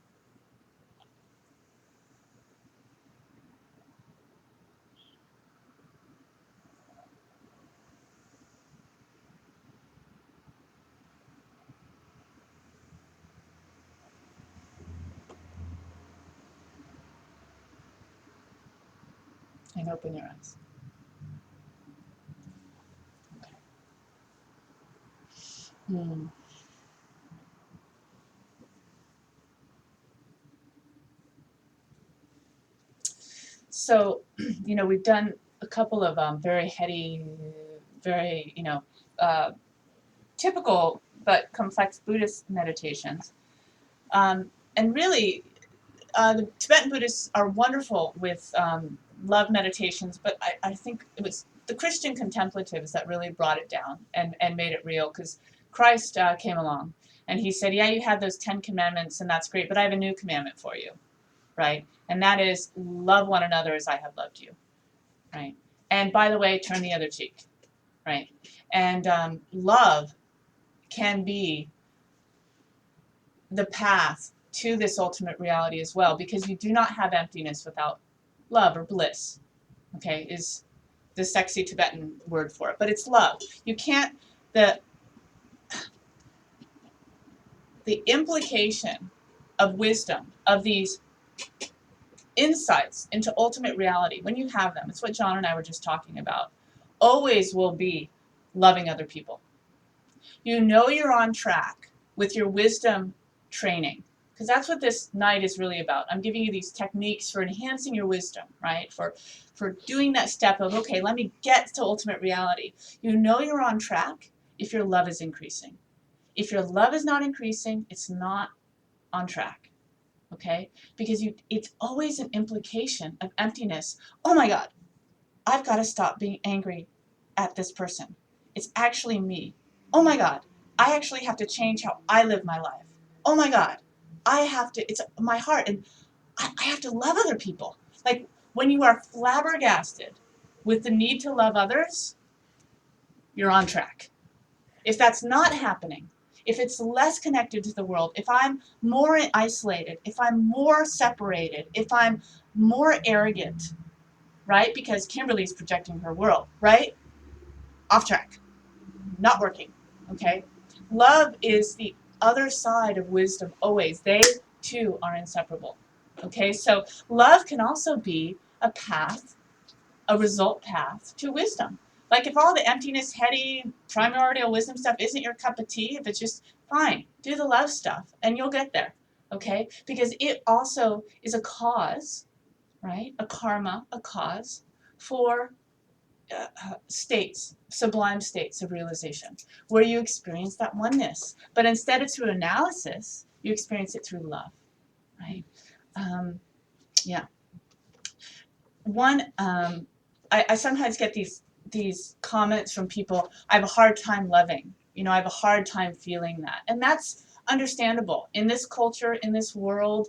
can open your eyes. Okay. So, we've done a couple of very heady, very, typical but complex Buddhist meditations. And really, the Tibetan Buddhists are wonderful with love meditations, but I think it was the Christian contemplatives that really brought it down and made it real, because Christ came along and he said, yeah, you had those 10 commandments and that's great, but I have a new commandment for you, right? And that is love one another as I have loved you, right? And by the way, turn the other cheek, right? And love can be the path to this ultimate reality as well, because you do not have emptiness without love, or bliss, okay, is the sexy Tibetan word for it, but it's love. You can't, the implication of wisdom, of these insights into ultimate reality, when you have them, it's what John and I were just talking about, always will be loving other people. You know you're on track with your wisdom training, because that's what this night is really about. I'm giving you these techniques for enhancing your wisdom, right? For doing that step of, okay, let me get to ultimate reality. You know you're on track if your love is increasing. If your love is not increasing, it's not on track, okay? Because it's always an implication of emptiness. Oh my God, I've got to stop being angry at this person. It's actually me. Oh my God, I actually have to change how I live my life. Oh my God, it's my heart, and I have to love other people. Like, when you are flabbergasted with the need to love others, you're on track. If that's not happening, if it's less connected to the world, if I'm more isolated, if I'm more separated, if I'm more arrogant, right? Because Kimberly's projecting her world, right? Off track, not working, okay? Love is the other side of wisdom always. They too are inseparable, okay? So love can also be a path, a result path to wisdom. Like, if all the emptiness, heady, primordial wisdom stuff isn't your cup of tea, if it's just, fine, do the love stuff and you'll get there, okay? Because it also is a cause, right? A karma, a cause for states, sublime states of realization, where you experience that oneness. But instead of through analysis, you experience it through love, right? Yeah. I sometimes get these comments from people, I have a hard time loving, I have a hard time feeling that. And that's understandable. In this culture, in this world,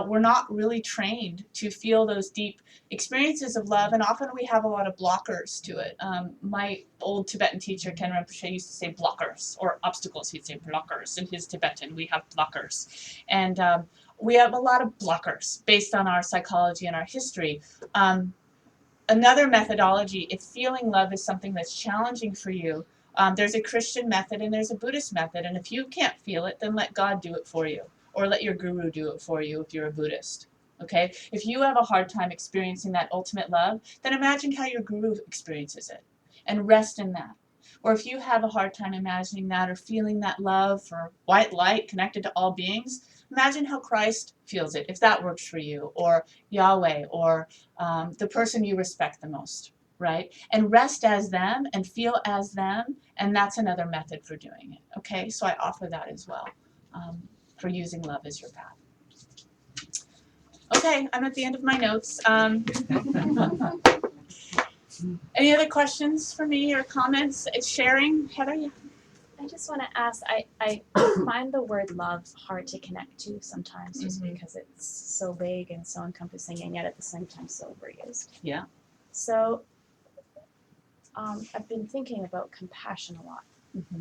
we're not really trained to feel those deep experiences of love, and often we have a lot of blockers to it. My old Tibetan teacher, Ken Rinpoche, used to say blockers, or obstacles. He'd say blockers. In his Tibetan, we have blockers. And we have a lot of blockers based on our psychology and our history. Another methodology, if feeling love is something that's challenging for you, there's a Christian method and there's a Buddhist method, and if you can't feel it, then let God do it for you, or let your guru do it for you if you're a Buddhist, okay? If you have a hard time experiencing that ultimate love, then imagine how your guru experiences it, and rest in that. Or if you have a hard time imagining that or feeling that love for white light connected to all beings, imagine how Christ feels it, if that works for you, or Yahweh, or the person you respect the most, right? And rest as them and feel as them, and that's another method for doing it, okay? So I offer that as well, for using love as your path. Okay, I'm at the end of my notes. Any other questions for me or comments? It's sharing. Heather, yeah. I just want to ask, I find the word love hard to connect to sometimes, just because it's so vague and so encompassing, and yet at the same time so overused. Yeah. So I've been thinking about compassion a lot.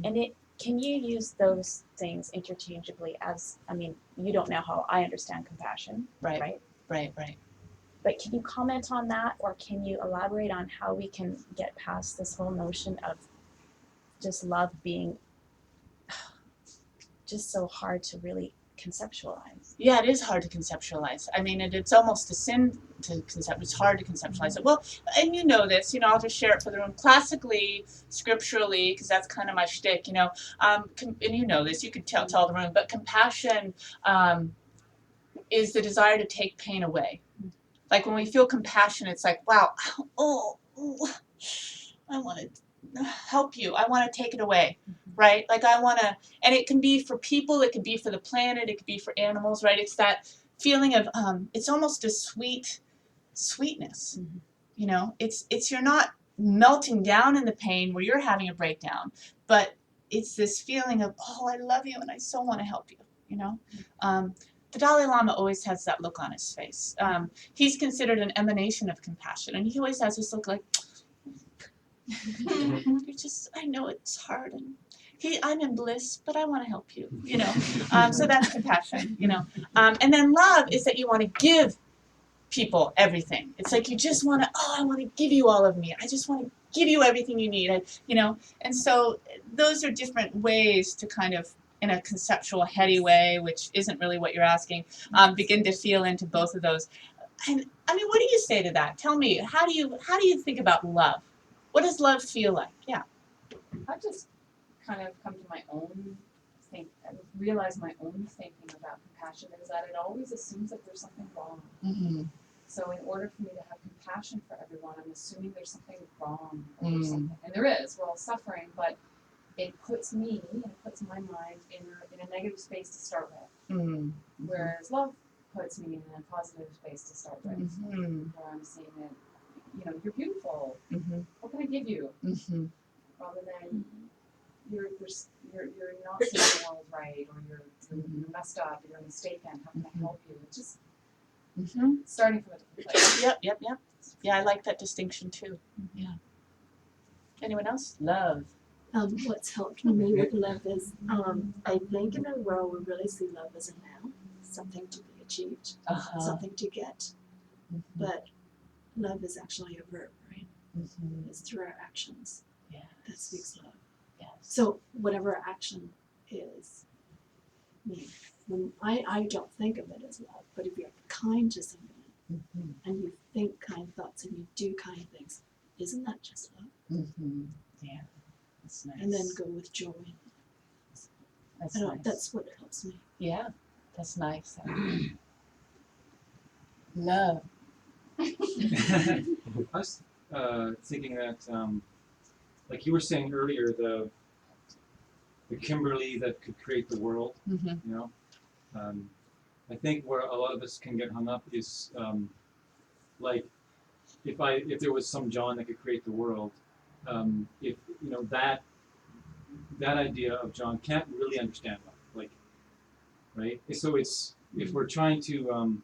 And can you use those things interchangeably as, you don't know how I understand compassion, right? Right. But can you comment on that, or can you elaborate on how we can get past this whole notion of just love being just so hard to really conceptualize. Yeah, it is hard to conceptualize. I mean, it's almost a sin to concept. It's hard to conceptualize it. Well, and you know this. You know, I'll just share it for the room. Classically, scripturally, because that's kind of my shtick. You know, and you know this. You could tell the room. But compassion is the desire to take pain away. Like when we feel compassion, it's like, wow, oh, I want to help you. I want to take it away, right? Like I want to, and it can be for people, it could be for the planet, it could be for animals, right? It's that feeling of, it's almost a sweetness, you know? It's you're not melting down in the pain where you're having a breakdown, but it's this feeling of, oh, I love you and I so want to help you, you know? The Dalai Lama always has that look on his face. He's considered an emanation of compassion, and he always has this look like, you're just, I know it's hard, and I'm in bliss, but I want to help you, you know. So that's compassion, you know. And then love is that you want to give people everything. It's like you just want to, oh, I want to give you all of me. I just want to give you everything you need, you know. And so those are different ways to kind of, in a conceptual, heady way, which isn't really what you're asking, begin to feel into both of those. And I mean, what do you say to that? Tell me, how do you think about love? What does love feel like? Yeah. I just kind of come to my own realize my own thinking about compassion is that it always assumes that there's something wrong. Mm-hmm. So in order for me to have compassion for everyone, I'm assuming there's something wrong or something. And there is. We're all suffering, but it puts me and it puts my mind in a negative space to start with. Mm-hmm. Whereas love puts me in a positive space to start with. Mm-hmm. Where I'm seeing that, you know, you're beautiful. Mm-hmm. What can I give you? Mm-hmm. Rather than you're not seeing the world right, or you're messed up, or you're mistaken. How can I help you? It's just starting from a different place. Yep. Yeah, I like that distinction too. Yeah. Anyone else? Love. What's helped me with love is I think in a world we really see love as a noun, something to be achieved, something to get. But love is actually a verb, right? It's through our actions that speaks love. Yes. So whatever our action is, I don't think of it as love, but if you're kind to someone and you think kind thoughts and you do kind things, isn't that just love? Yeah. That's nice. And then go with joy. That's I don't, nice. that's what helps me. Yeah, that's nice. Love. I was thinking that, like you were saying earlier, the Kimberley that could create the world. Mm-hmm. You know, I think where a lot of us can get hung up is like if there was some John that could create the world, if you know that idea of John can't really understand love, like, right? So it's if we're trying to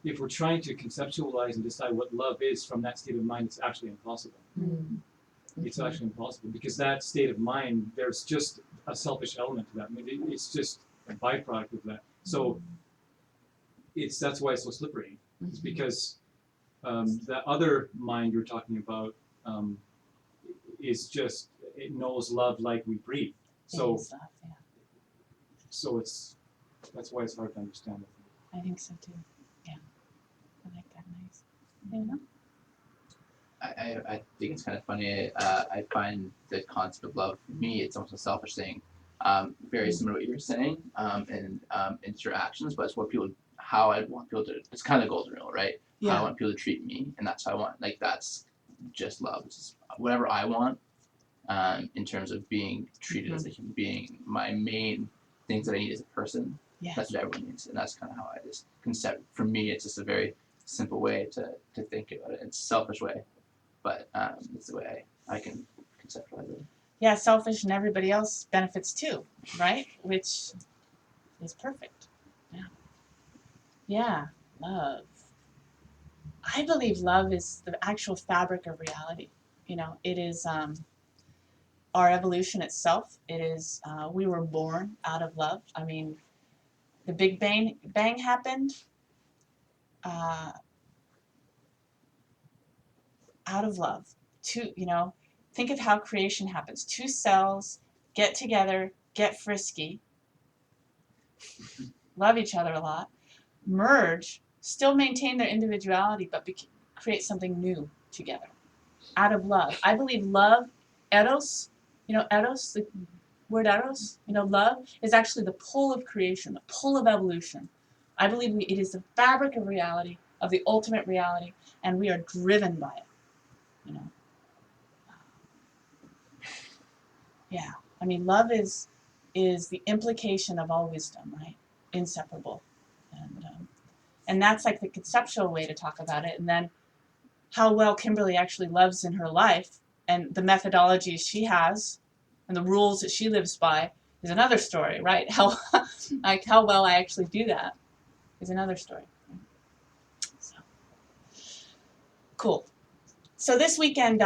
conceptualize and decide what love is from that state of mind, it's actually impossible. It's actually impossible because that state of mind, there's just a selfish element to that. I mean, it's just a byproduct of that. So that's why it's so slippery. It's because that other mind you're talking about is just, it knows love like we breathe. So that's why it's hard to understand it. I think so too. Yeah. I like that. Nice. Anyone else? I think it's kind of funny. I find the concept of love, for me, it's almost a selfish thing. Very similar to what you were saying, and it's your actions, but it's how I want people to, it's kind of the golden rule, right? Yeah. How I want people to treat me, and that's how I want, like, that's just love. It's just whatever I want, in terms of being treated as a human being. My main things that I need as a person, that's what everyone needs, and that's kind of how I just for me, it's just a very simple way to think about it. It's a selfish way, but it's the way I can conceptualize it. Yeah, selfish and everybody else benefits too, right? Which is perfect. Yeah. Yeah, love. I believe love is the actual fabric of reality. You know, it is our evolution itself. It is, we were born out of love. I mean, the Big Bang happened out of love. Think of how creation happens. Two cells get together, get frisky, love each other a lot, merge, still maintain their individuality, but create something new together out of love. I believe love, eros, eros, the word eros, love is actually the pull of creation, the pull of evolution. I believe it is the fabric of reality, of the ultimate reality, and we are driven by it. Yeah, I mean, love is the implication of all wisdom, right? Inseparable, and that's like the conceptual way to talk about it. And then how well Kimberley actually loves in her life, and the methodologies she has, and the rules that she lives by, is another story, right? How well I actually do that is another story. So cool. So this weekend,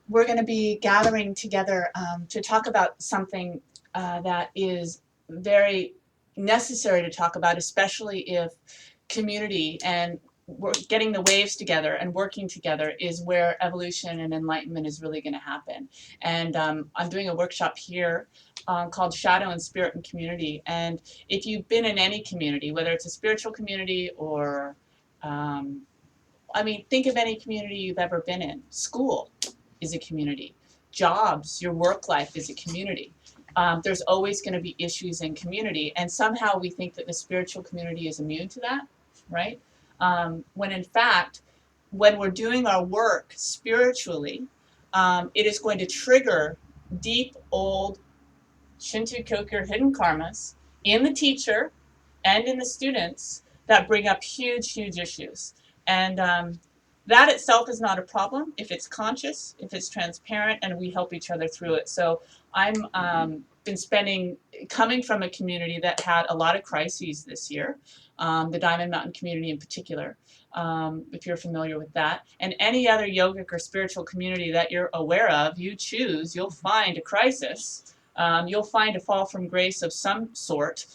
we're going to be gathering together to talk about something that is very necessary to talk about, especially if community and getting the waves together and working together is where evolution and enlightenment is really going to happen. And I'm doing a workshop here called Shadow and Spirit and Community. And if you've been in any community, whether it's a spiritual community or, think of any community you've ever been in. School is a community. Jobs, your work life is a community. There's always going to be issues in community, and somehow we think that the spiritual community is immune to that, right? When in fact, when we're doing our work spiritually, it is going to trigger deep, old Shinto Kyoku hidden karmas in the teacher and in the students that bring up huge, huge issues. And that itself is not a problem if it's conscious, if it's transparent, and we help each other through it. So I'm coming from a community that had a lot of crises this year, the Diamond Mountain community in particular, if you're familiar with that, and any other yogic or spiritual community that you're aware of, you'll find a crisis. You'll find a fall from grace of some sort.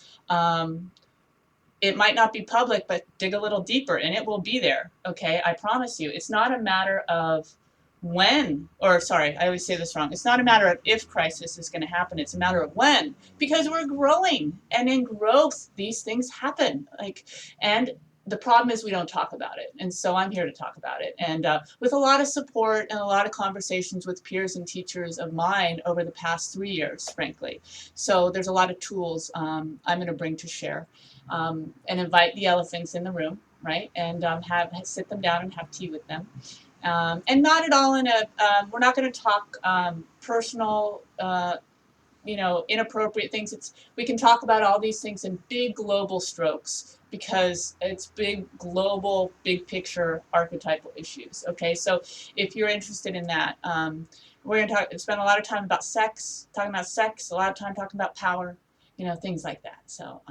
It might not be public, but dig a little deeper and it will be there, okay? I promise you. It's not a matter of when, or sorry, I always say this wrong. It's not a matter of if crisis is going to happen. It's a matter of when, because we're growing, and in growth, these things happen. And the problem is we don't talk about it, and so I'm here to talk about it. And with a lot of support and a lot of conversations with peers and teachers of mine over the past 3 years, frankly. So there's a lot of tools I'm going to bring to share. And invite the elephants in the room, right? And sit them down and have tea with them. And not at all we're not going to talk personal, inappropriate things. We can talk about all these things in big global strokes because it's big global, big picture archetypal issues. Okay, so if you're interested in that, we're going to spend a lot of time about talking about sex, a lot of time talking about power, things like that. So.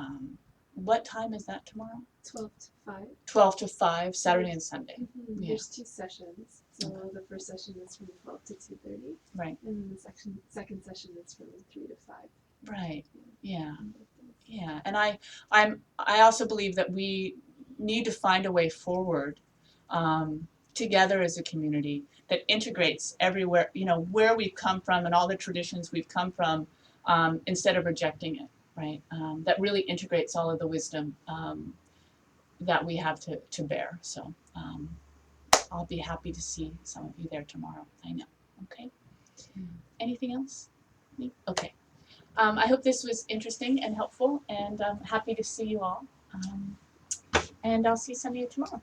What time is that tomorrow? 12 to 5. 12 to 5, Saturday and Sunday. Mm-hmm. Yeah. There's 2 sessions. So the first session is from 12 to 2:30. Right. And then the second session is from 3 to 5. Right. Yeah. Yeah. And I also believe that we need to find a way forward together as a community that integrates everywhere, where we've come from and all the traditions we've come from, instead of rejecting it. Right, that really integrates all of the wisdom that we have to bear. So I'll be happy to see some of you there tomorrow. I know. Okay. Anything else? Okay. I hope this was interesting and helpful, and I'm happy to see you all. And I'll see some of you tomorrow.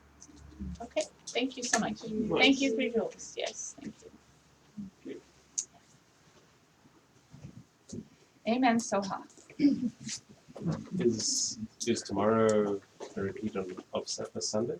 Okay. Thank you so much. Thank you, Three Jewels. Yes. Thank you. Amen. Soha. Is tomorrow a repeat of the Sunday?